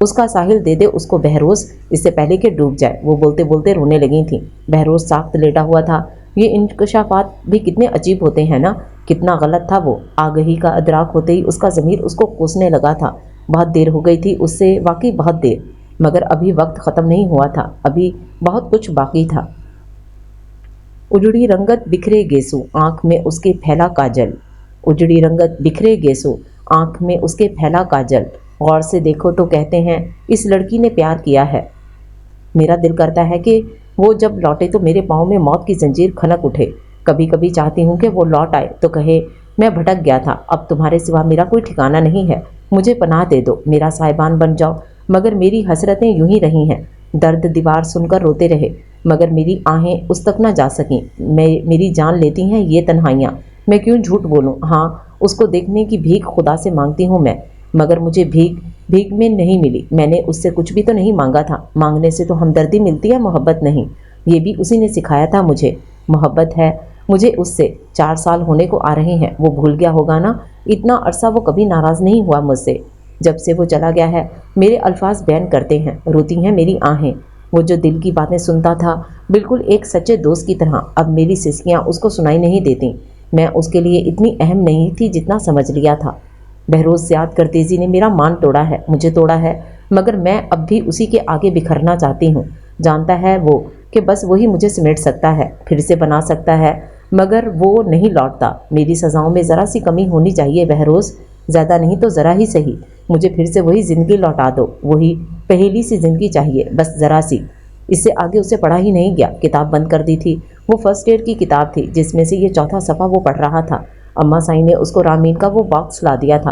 اس کا ساحل دے دے اس کو بہروز، اس سے پہلے کہ ڈوب جائے۔ وہ بولتے بولتے رونے لگی تھیں۔ بہروز ساخت لیٹا ہوا تھا۔ یہ انکشافات بھی کتنے عجیب ہوتے ہیں نا، کتنا غلط تھا وہ۔ آگہی کا ادراک ہوتے ہی اس کا ضمیر اس کو کوسنے لگا تھا۔ بہت دیر ہو گئی تھی اس سے، واقعی بہت دیر، مگر ابھی وقت ختم نہیں ہوا تھا، ابھی بہت کچھ باقی تھا۔ اجڑی رنگت بکھرے گیسو، آنکھ میں اس کے پھیلا کاجل، اجڑی رنگت بکھرے گیسو، آنکھ میں اس کے پھیلا کاجل۔ غور سے دیکھو تو کہتے ہیں اس لڑکی نے پیار کیا ہے۔ میرا دل کرتا ہے کہ وہ جب لوٹے تو میرے پاؤں میں موت کی زنجیر کھنک اٹھے۔ کبھی کبھی چاہتی ہوں کہ وہ لوٹ آئے تو کہے میں بھٹک گیا تھا، اب تمہارے سوا میرا کوئی ٹھکانہ نہیں ہے، مجھے پناہ دے دو، میرا سائبان بن جاؤ۔ مگر میری حسرتیں یوں ہی رہی ہیں، درد دیوار سن کر روتے رہے، مگر میری آہیں اس تک نہ جا سکیں۔ میری جان لیتی ہیں یہ تنہائیاں، میں کیوں جھوٹ بولوں۔ ہاں، اس کو دیکھنے کی بھیک خدا سے مانگتی ہوں میں، مگر مجھے بھیک میں نہیں ملی۔ میں نے اس سے کچھ بھی تو نہیں مانگا تھا، مانگنے سے تو ہمدردی ملتی ہے، محبت نہیں۔ یہ بھی اسی نے سکھایا تھا مجھے، محبت ہے مجھے اس سے۔ 4 سال ہونے کو آ رہے ہیں، وہ بھول گیا ہوگا نا، اتنا عرصہ وہ کبھی ناراض نہیں ہوا مجھ سے۔ جب سے وہ چلا گیا ہے میرے الفاظ بیان کرتے ہیں، روتی ہیں میری آہیں۔ وہ جو دل کی باتیں سنتا تھا بالکل ایک سچے دوست کی طرح، اب میری سسکیاں اس کو سنائی نہیں دیتی۔ میں اس کے لیے اتنی اہم نہیں تھی جتنا سمجھ لیا تھا۔ بہروز زیاد کر تیزی نے میرا مان توڑا ہے، مجھے توڑا ہے، مگر میں اب بھی اسی کے آگے بکھرنا چاہتی ہوں۔ جانتا ہے وہ کہ بس وہی مجھے سمیٹ سکتا ہے، پھر سے بنا سکتا ہے، مگر وہ نہیں لوٹتا۔ میری سزاؤں میں ذرا سی کمی ہونی چاہیے بہروز، زیادہ نہیں تو ذرا ہی صحیح، مجھے پھر سے وہی زندگی لوٹا دو، وہی پہلی سی زندگی چاہیے، بس ذرا سی۔ اس سے آگے اسے پڑھا ہی نہیں گیا، کتاب بند کر دی تھی۔ وہ فرسٹ ایئر کی کتاب تھی جس میں سے یہ چوتھا صفحہ وہ پڑھ رہا تھا۔ اماں سائیں نے اس کو رامین کا وہ باکس لا دیا تھا،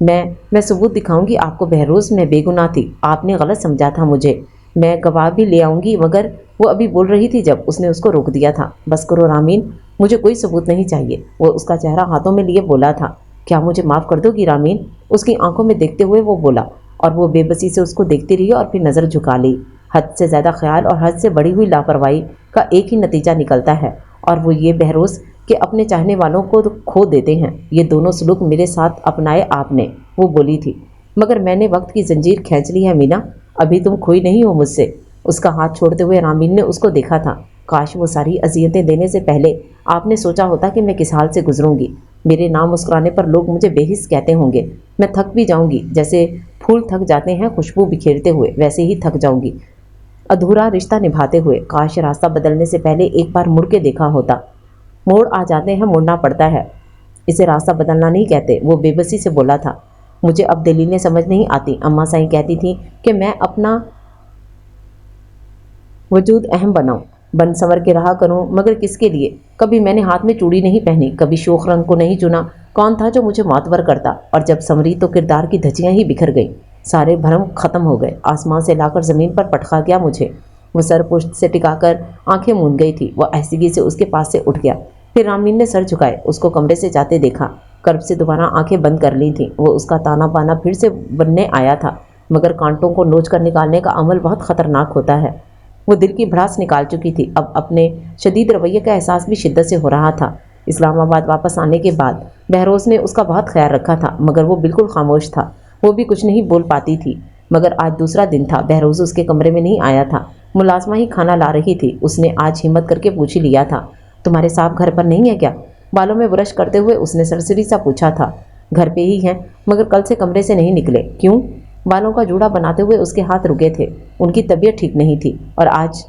میں ثبوت دکھاؤں گی آپ کو بہروز، میں بے گناہ تھی، آپ نے غلط سمجھا تھا مجھے، میں گواہ بھی لے آؤں گی۔ مگر وہ ابھی بول رہی تھی جب اس نے اس کو روک دیا تھا۔ بس کرو رامین، مجھے کوئی ثبوت نہیں چاہیے، وہ اس کا چہرہ ہاتھوں میں لیے بولا تھا۔ کیا مجھے معاف کر دو گی رامین؟ اس کی آنکھوں میں دیکھتے ہوئے وہ بولا، اور وہ بے بسی سے اس کو دیکھتی رہی اور پھر نظر جھکا لی۔ حد سے زیادہ خیال اور حد سے بڑی ہوئی لاپرواہی کا ایک ہی نتیجہ نکلتا ہے، اور وہ یہ بہروز کہ اپنے چاہنے والوں کو کھو دیتے ہیں۔ یہ دونوں سلوک میرے ساتھ اپنائے آپ نے، وہ بولی تھی، مگر میں نے وقت کی زنجیر کھینچ لی ہے مینا، ابھی تم کھوئی نہیں ہو مجھ سے۔ اس کا ہاتھ چھوڑتے ہوئے رامین نے اس کو دیکھا تھا۔ کاش وہ ساری اذیتیں دینے سے پہلے آپ نے سوچا ہوتا کہ میں کس حال سے گزروں گی۔ میرے نام مسکرانے پر لوگ مجھے بے حس کہتے ہوں گے، میں تھک بھی جاؤں گی، جیسے پھول تھک جاتے ہیں خوشبو بکھیرتے ہوئے، ویسے ہی تھک جاؤں گی ادھورا رشتہ نبھاتے ہوئے۔ کاش راستہ بدلنے سے پہلے ایک بار مڑ کے دیکھا ہوتا۔ موڑ آ جاتے ہیں، مڑنا پڑتا ہے، اسے راستہ بدلنا نہیں کہتے، وہ بے بسی سے بولا تھا۔ مجھے اب دلیلیں سمجھ نہیں آتی، اماں سائیں کہتی تھیں کہ میں اپنا وجود اہم بناؤں، بن سنور کے رہا کروں، مگر کس کے لیے؟ کبھی میں نے ہاتھ میں چوڑی نہیں پہنی، کبھی شوخ رنگ کو نہیں چنا، کون تھا جو مجھے معتبر کرتا؟ اور جب سنوری تو کردار کی دھجیاں ہی بکھر گئیں، سارے بھرم ختم ہو گئے، آسمان سے لا کر زمین پر پٹخا گیا مجھے۔ وہ سر پشت سے ٹکا کر آنکھیں موند گئی تھی، وہ آہستگی سے اس کے پاس سے اٹھ گیا۔ پھر رامین نے سر جھکائے اس کو کمرے سے جاتے دیکھا، کرب سے دوبارہ آنکھیں بند کر لی تھیں۔ وہ اس کا تانا بانا پھر سے بننے آیا تھا، مگر کانٹوں کو نوچ کر نکالنے کا عمل بہت خطرناک ہوتا ہے۔ وہ دل کی بھڑاس نکال چکی تھی، اب اپنے شدید رویے کا احساس بھی شدت سے ہو رہا تھا۔ اسلام آباد واپس آنے کے بعد بہروز نے اس کا بہت خیال رکھا تھا، مگر وہ بالکل خاموش تھا، وہ بھی کچھ نہیں بول پاتی تھی۔ مگر آج دوسرا دن تھا، بہروز اس کے کمرے میں نہیں آیا تھا، ملازمہ ہی کھانا لا رہی تھی۔ اس نے آج ہمت کر کے پوچھ ہی لیا تھا، تمہارے صاحب گھر پر نہیں ہے کیا؟ بالوں میں برش کرتے ہوئے اس نے سرسری سا پوچھا تھا۔ گھر پہ ہی ہیں، مگر کل سے کمرے سے نہیں نکلے۔ کیوں؟ بالوں کا جوڑا بناتے ہوئے اس کے ہاتھ رکے تھے، ان کی طبیعت ٹھیک نہیں تھی، اور آج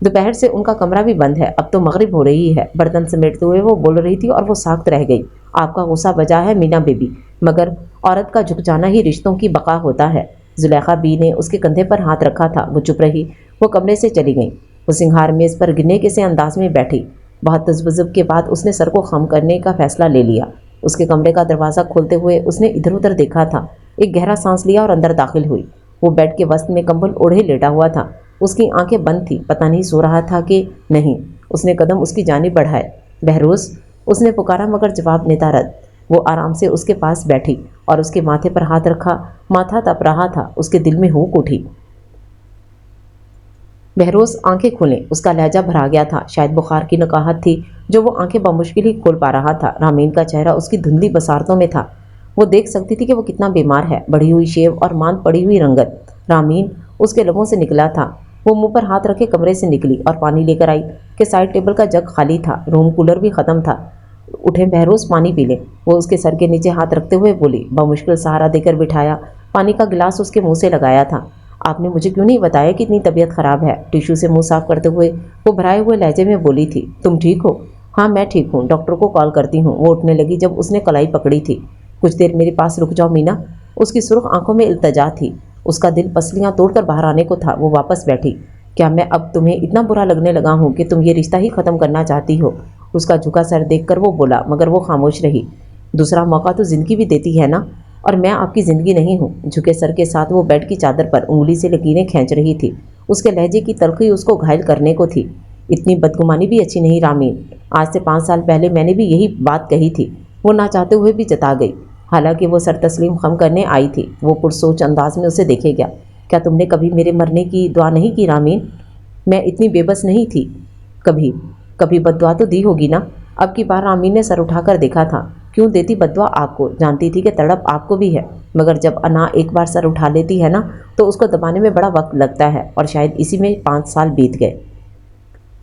دوپہر سے ان کا کمرہ بھی بند ہے، اب تو مغرب ہو رہی ہے۔ برتن سمیٹتے ہوئے وہ بول رہی تھی اور وہ ساکت رہ گئی۔ آپ کا غصہ بجا ہے مینا بی بی، مگر عورت کا جھک جانا ہی رشتوں کی بقا ہوتا ہے۔ زلیخا بی نے اس کے کندھے پر ہاتھ رکھا تھا، وہ چپ رہی، وہ کمرے سے چلی گئی۔ وہ سنگھار میز پر گنے کے سے انداز میں بیٹھی، بہت تذبذب کے بعد اس نے سر کو خم کرنے کا فیصلہ لے لیا۔ اس کے کمرے کا دروازہ کھولتے ہوئے اس نے ادھر ادھر دیکھا تھا، ایک گہرا سانس لیا اور اندر داخل ہوئی۔ وہ بیڈ کے وسط میں کمبل اوڑھے لیٹا ہوا تھا، اس کی آنکھیں بند تھیں، پتہ نہیں سو رہا تھا کہ نہیں۔ اس نے قدم اس کی جانب بڑھائے۔ بہروز، اس نے پکارا مگر جواب ندارد۔ وہ آرام سے اس کے پاس بیٹھی اور اس کے ماتھے پر ہاتھ رکھا، ماتھا تپ رہا تھا، اس کے دل میں ہوک اٹھی۔ بہروز آنکھیں کھولیں، اس کا لہجہ بھرا گیا تھا، شاید بخار کی نکاہت تھی جو وہ آنکھیں بمشکل ہی کھول پا رہا تھا۔ رامین کا چہرہ اس کی دھندلی بصارتوں میں تھا، وہ دیکھ سکتی تھی کہ وہ کتنا بیمار ہے، بڑھی ہوئی شیو اور ماند پڑی ہوئی رنگت۔ رامین، اس کے لبوں سے نکلا تھا۔ وہ منہ پر ہاتھ رکھے کمرے سے نکلی اور پانی لے کر آئی کہ سائڈ ٹیبل کا جگ خالی تھا، روم کولر بھی ختم تھا۔ اٹھیں بہروز، پانی پی لیں، وہ اس کے سر کے نیچے ہاتھ رکھتے ہوئے بولی۔ بمشکل سہارا دے کر بٹھایا، پانی کا گلاس اس کے منہ سے لگایا تھا۔ آپ نے مجھے کیوں نہیں بتایا کہ اتنی طبیعت خراب ہے؟ ٹیشو سے منہ صاف کرتے ہوئے وہ بھرائے ہوئے لہجے میں بولی تھی۔ تم ٹھیک ہو؟ ہاں میں ٹھیک ہوں، ڈاکٹر کو کال کرتی ہوں۔ وہ اٹھنے لگی جب اس نے کلائی پکڑی تھی۔ کچھ دیر میرے پاس رک جاؤ مینا، اس کی سرخ آنکھوں میں التجا تھی، اس کا دل پسلیاں توڑ کر باہر آنے کو تھا۔ وہ واپس بیٹھی۔ کیا میں اب تمہیں اتنا برا لگنے لگا ہوں کہ تم یہ رشتہ ہی ختم کرنا چاہتی ہو؟ اس کا جھکا سر دیکھ کر وہ بولا، مگر وہ خاموش رہی۔ دوسرا موقع تو زندگی بھی دیتی ہے نا، اور میں آپ کی زندگی نہیں ہوں۔ جھکے سر کے ساتھ وہ بیڈ کی چادر پر انگلی سے لکیریں کھینچ رہی تھی، اس کے لہجے کی تلخی اس کو گھائل کرنے کو تھی۔ اتنی بدگمانی بھی اچھی نہیں رامین، آج سے 5 سال پہلے میں نے بھی یہی بات کہی تھی۔ وہ نہ چاہتے ہوئے بھی جتا گئی، حالانکہ وہ سر تسلیم خم کرنے آئی تھی۔ وہ پرسوچ انداز میں اسے دیکھے گیا۔ کیا تم نے کبھی میرے مرنے کی دعا نہیں کی رامین؟ میں اتنی بے بس نہیں تھی، کبھی بد دعا تو دی ہوگی نا؟ اب کی بار رامین نے سر اٹھا کر دیکھا تھا۔ کیوں دیتی بد دعا آپ کو؟ جانتی تھی کہ تڑپ آپ کو بھی ہے، مگر جب انا ایک بار سر اٹھا لیتی ہے نا تو اس کو دبانے میں بڑا وقت لگتا ہے، اور شاید اسی میں 5 سال بیت گئے۔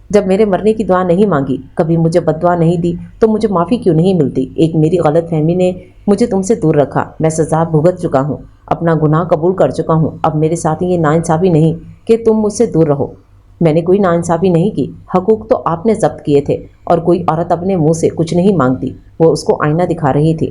جب میرے مرنے کی دعا نہیں مانگی، کبھی مجھے بد دعا نہیں دی، تو مجھے معافی کیوں نہیں ملتی؟ ایک میری غلط فہمی نے مجھے تم سے دور رکھا، میں سزا بھگت چکا ہوں، اپنا گناہ قبول کر چکا ہوں۔ اب میرے ساتھ یہ ناانصافی نہیں کہ تم مجھ سے دور رہو۔ میں نے کوئی ناانصافی نہیں کی، حقوق تو آپ نے ضبط کیے تھے، اور کوئی عورت اپنے منہ سے کچھ نہیں مانگتی۔ وہ اس کو آئینہ دکھا رہی تھی۔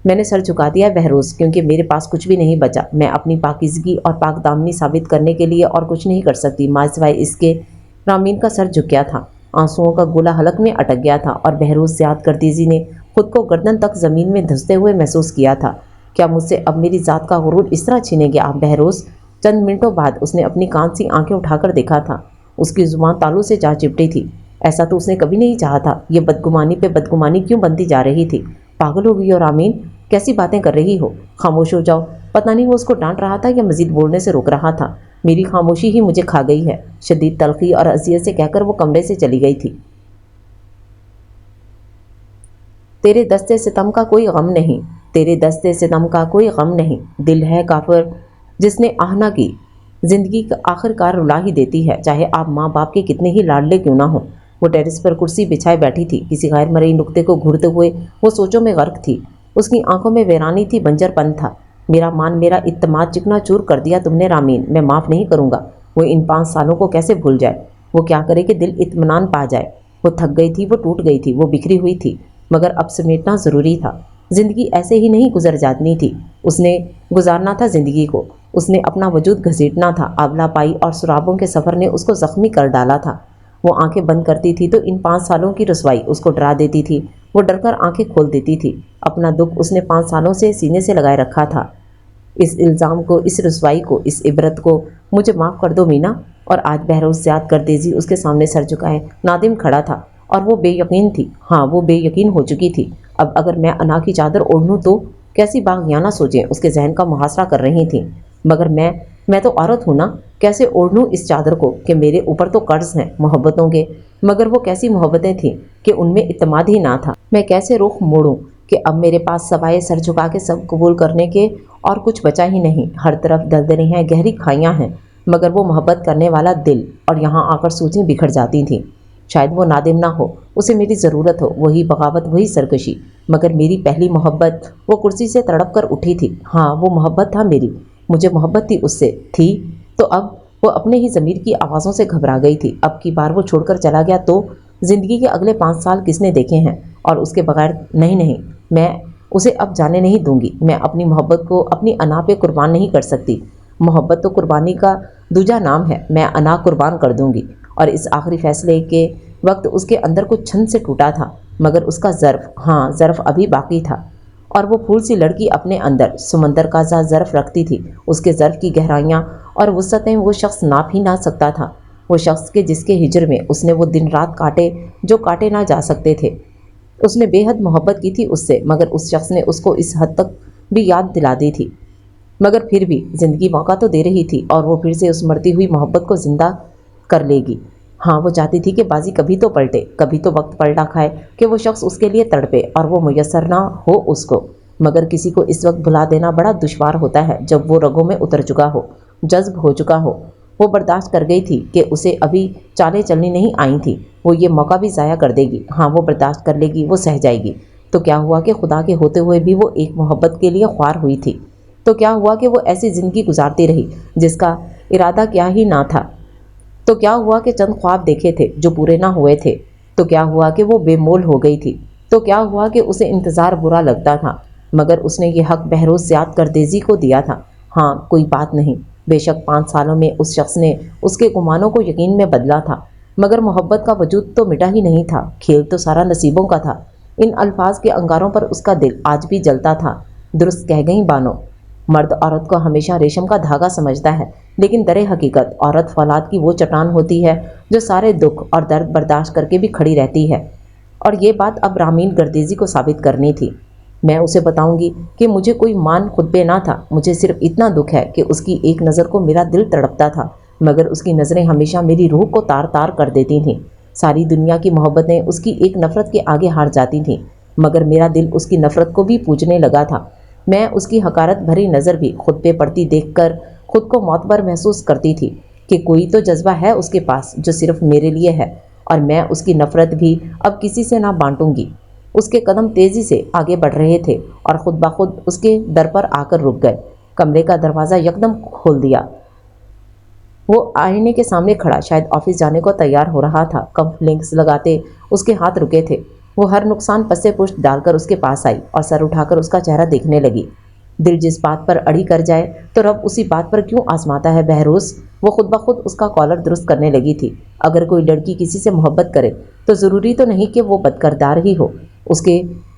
میں نے سر جھکا دیا بہروز، کیونکہ میرے پاس کچھ بھی نہیں بچا۔ میں اپنی پاکیزگی اور پاک دامنی ثابت کرنے کے لیے اور کچھ نہیں کر سکتی، ماں سوائے اس کے۔ رامین کا سر جھک گیا تھا، آنسوؤں کا گولا حلق میں اٹک گیا تھا، اور بہروز زیاد کردیزی نے خود کو گردن تک زمین میں دھنستے ہوئے محسوس کیا تھا۔ کیا مجھ سے اب میری ذات کا غرور اس طرح چھینیں گے آپ بہروز؟ چند منٹوں بعد اس نے اپنی کان سی آنکھیں اٹھا کر دیکھا تھا۔ اس کی زبان تالوں سے جا چپٹی تھی۔ ایسا تو اس نے کبھی نہیں چاہا تھا۔ یہ بدگمانی پہ بدگمانی کیوں بنتی جا رہی تھی؟ پاگل ہو گئی اور آمین، کیسی باتیں کر رہی ہو؟ خاموش ہو جاؤ۔ پتہ نہیں وہ اس کو ڈانٹ رہا تھا یا مزید بولنے سے روک رہا تھا۔ میری خاموشی ہی مجھے کھا گئی ہے، شدید تلخی اور اذیت سے کہہ کر وہ کمرے سے چلی گئی تھی۔ تیرے دستے ستم کا کوئی غم نہیں، تیرے دستے ستم کا کوئی غم نہیں، دل ہے کافر جس نے آہ نہ کی، زندگی آخر کار رلا ہی دیتی ہے، چاہے آپ ماں باپ کے کتنے ہی لاڈلے کیوں نہ ہوں۔ وہ ٹیرس پر کرسی بچھائے بیٹھی تھی، کسی غیر مرئی نقطے کو گھورتے ہوئے وہ سوچوں میں غرق تھی۔ اس کی آنکھوں میں ویرانی تھی، بنجر پن تھا۔ میرا مان، میرا اعتماد چکنا چور کر دیا تم نے رامین، میں معاف نہیں کروں گا۔ وہ ان 5 سالوں کو کیسے بھول جائے؟ وہ کیا کرے کہ دل اطمینان پا جائے؟ وہ تھک گئی تھی، وہ ٹوٹ گئی تھی، وہ بکھری ہوئی تھی، مگر اب سمیٹنا ضروری تھا۔ زندگی ایسے ہی نہیں گزر جانی تھی، اس نے گزارنا تھا زندگی کو، اس نے اپنا وجود گھسیٹنا تھا۔ آولا پائی اور سرابوں کے سفر نے اس کو زخمی کر ڈالا تھا۔ وہ آنکھیں بند کرتی تھی تو ان 5 سالوں کی رسوائی اس کو ڈرا دیتی تھی، وہ ڈر کر آنکھیں کھول دیتی تھی۔ اپنا دکھ اس نے 5 سالوں سے سینے سے لگائے رکھا تھا۔ اس الزام کو، اس رسوائی کو، اس عبرت کو مجھے معاف کر دو مینا۔ اور آج بہروز زیاد گردیزی اس کے سامنے سر جھکائے نادم کھڑا تھا، اور وہ بے یقین تھی، ہاں وہ بے یقین ہو چکی تھی۔ اب اگر میں انا کی چادر اوڑھ لوں تو کیسی باغیانہ سوچیں اس کے ذہن کا محاصرہ کر رہی تھیں۔ مگر میں تو عورت ہوں نا، کیسے اوڑھ لوں اس چادر کو کہ میرے اوپر تو قرض ہیں محبتوں کے، مگر وہ کیسی محبتیں تھیں کہ ان میں اعتماد ہی نہ تھا۔ میں کیسے رخ موڑوں کہ اب میرے پاس سوائے سر جھکا کے سب قبول کرنے کے اور کچھ بچا ہی نہیں۔ ہر طرف دلدلیں ہیں، گہری کھائیاں ہیں، مگر وہ محبت کرنے والا دل، اور یہاں آ کر سوچیں بکھر جاتی تھیں۔ شاید وہ نادم نہ ہو، اسے میری ضرورت ہو، وہی بغاوت، وہی سرکشی، مگر میری پہلی محبت۔ وہ کرسی سے تڑپ کر اٹھی تھی۔ ہاں وہ محبت تھا میری، مجھے محبت تھی اس سے، تھی تو اب وہ اپنے ہی ضمیر کی آوازوں سے گھبرا گئی تھی۔ اب کی بار وہ چھوڑ کر چلا گیا تو زندگی کے اگلے 5 سال کس نے دیکھے ہیں؟ اور اس کے بغیر نہیں، میں اسے اب جانے نہیں دوں گی۔ میں اپنی محبت کو اپنی انا پہ قربان نہیں کر سکتی۔ محبت تو قربانی کا دوجا نام ہے، میں انا قربان کر دوں گی۔ اور اس آخری فیصلے کے وقت اس کے اندر کچھ چھن سے ٹوٹا تھا، مگر اس کا ظرف، ہاں ظرف ابھی باقی تھا، اور وہ پھول سی لڑکی اپنے اندر سمندر کا سا ظرف رکھتی تھی۔ اس کے ظرف کی گہرائیاں اور وسعتیں وہ شخص ناپ ہی نہ سکتا تھا، وہ شخص کے جس کے ہجر میں اس نے وہ دن رات کاٹے جو کاٹے نہ جا سکتے تھے۔ اس نے بے حد محبت کی تھی اس سے، مگر اس شخص نے اس کو اس حد تک بھی یاد دلا دی تھی۔ مگر پھر بھی زندگی موقع تو دے رہی تھی، اور وہ پھر سے اس مرتی ہوئی محبت کو زندہ کر لے گی۔ ہاں وہ چاہتی تھی کہ بازی کبھی تو پلٹے، کبھی تو وقت پلٹا کھائے کہ وہ شخص اس کے لیے تڑپے اور وہ میسر نہ ہو اس کو۔ مگر کسی کو اس وقت بھلا دینا بڑا دشوار ہوتا ہے جب وہ رگوں میں اتر چکا ہو، جذب ہو چکا ہو۔ وہ برداشت کر گئی تھی کہ اسے ابھی چالیں چلنی نہیں آئی تھی، وہ یہ موقع بھی ضائع کر دے گی۔ ہاں وہ برداشت کر لے گی، وہ سہ جائے گی۔ تو کیا ہوا کہ خدا کے ہوتے ہوئے بھی وہ ایک محبت کے لیے خوار ہوئی تھی؟ تو کیا ہوا کہ وہ ایسی زندگی گزارتی رہی جس کا ارادہ کیا ہی نہ تھا؟ تو کیا ہوا کہ چند خواب دیکھے تھے جو پورے نہ ہوئے تھے؟ تو کیا ہوا کہ وہ بے مول ہو گئی تھی؟ تو کیا ہوا کہ اسے انتظار برا لگتا تھا، مگر اس نے یہ حق بہروز زیاد گردیزی کو دیا تھا؟ ہاں کوئی بات نہیں، بے شک 5 سالوں میں اس شخص نے اس کے گمانوں کو یقین میں بدلا تھا، مگر محبت کا وجود تو مٹا ہی نہیں تھا، کھیل تو سارا نصیبوں کا تھا۔ ان الفاظ کے انگاروں پر اس کا دل آج بھی جلتا تھا۔ درست کہہ گئیں بانو، مرد عورت کو ہمیشہ ریشم کا دھاگا سمجھتا ہے، لیکن در حقیقت عورت فولاد کی وہ چٹان ہوتی ہے جو سارے دکھ اور درد برداشت کر کے بھی کھڑی رہتی ہے۔ اور یہ بات اب رامین گردیزی کو ثابت کرنی تھی۔ میں اسے بتاؤں گی کہ مجھے کوئی مان خود پہ نہ تھا، مجھے صرف اتنا دکھ ہے کہ اس کی ایک نظر کو میرا دل تڑپتا تھا، مگر اس کی نظریں ہمیشہ میری روح کو تار تار کر دیتی تھیں۔ ساری دنیا کی محبتیں اس کی ایک نفرت کے آگے ہار جاتی تھیں، مگر میرا دل اس کی نفرت کو بھی پوجنے لگا تھا۔ میں اس کی حقارت بھری نظر بھی خود پہ پڑتی دیکھ کر خود کو معتبر محسوس کرتی تھی کہ کوئی تو جذبہ ہے اس کے پاس جو صرف میرے لیے ہے، اور میں اس کی نفرت بھی اب کسی سے نہ بانٹوں گی۔ اس کے قدم تیزی سے آگے بڑھ رہے تھے اور خود بخود اس کے در پر آ کر رک گئے۔ کمرے کا دروازہ یکدم کھول دیا۔ وہ آئینے کے سامنے کھڑا شاید آفس جانے کو تیار ہو رہا تھا۔ کف لنکس لگاتے اس کے ہاتھ رکے تھے۔ وہ ہر نقصان پس پشت ڈال کر اس کے پاس آئی اور سر اٹھا کر اس کا چہرہ دیکھنے لگی۔ دل جس بات پر اڑی کر جائے تو رب اسی بات پر کیوں آزماتا ہے بہروز؟ وہ خود بخود اس کا کالر درست کرنے لگی تھی۔ اگر کوئی لڑکی کسی سے محبت کرے تو ضروری تو نہیں کہ وہ بدکردار ہی ہو، اس کے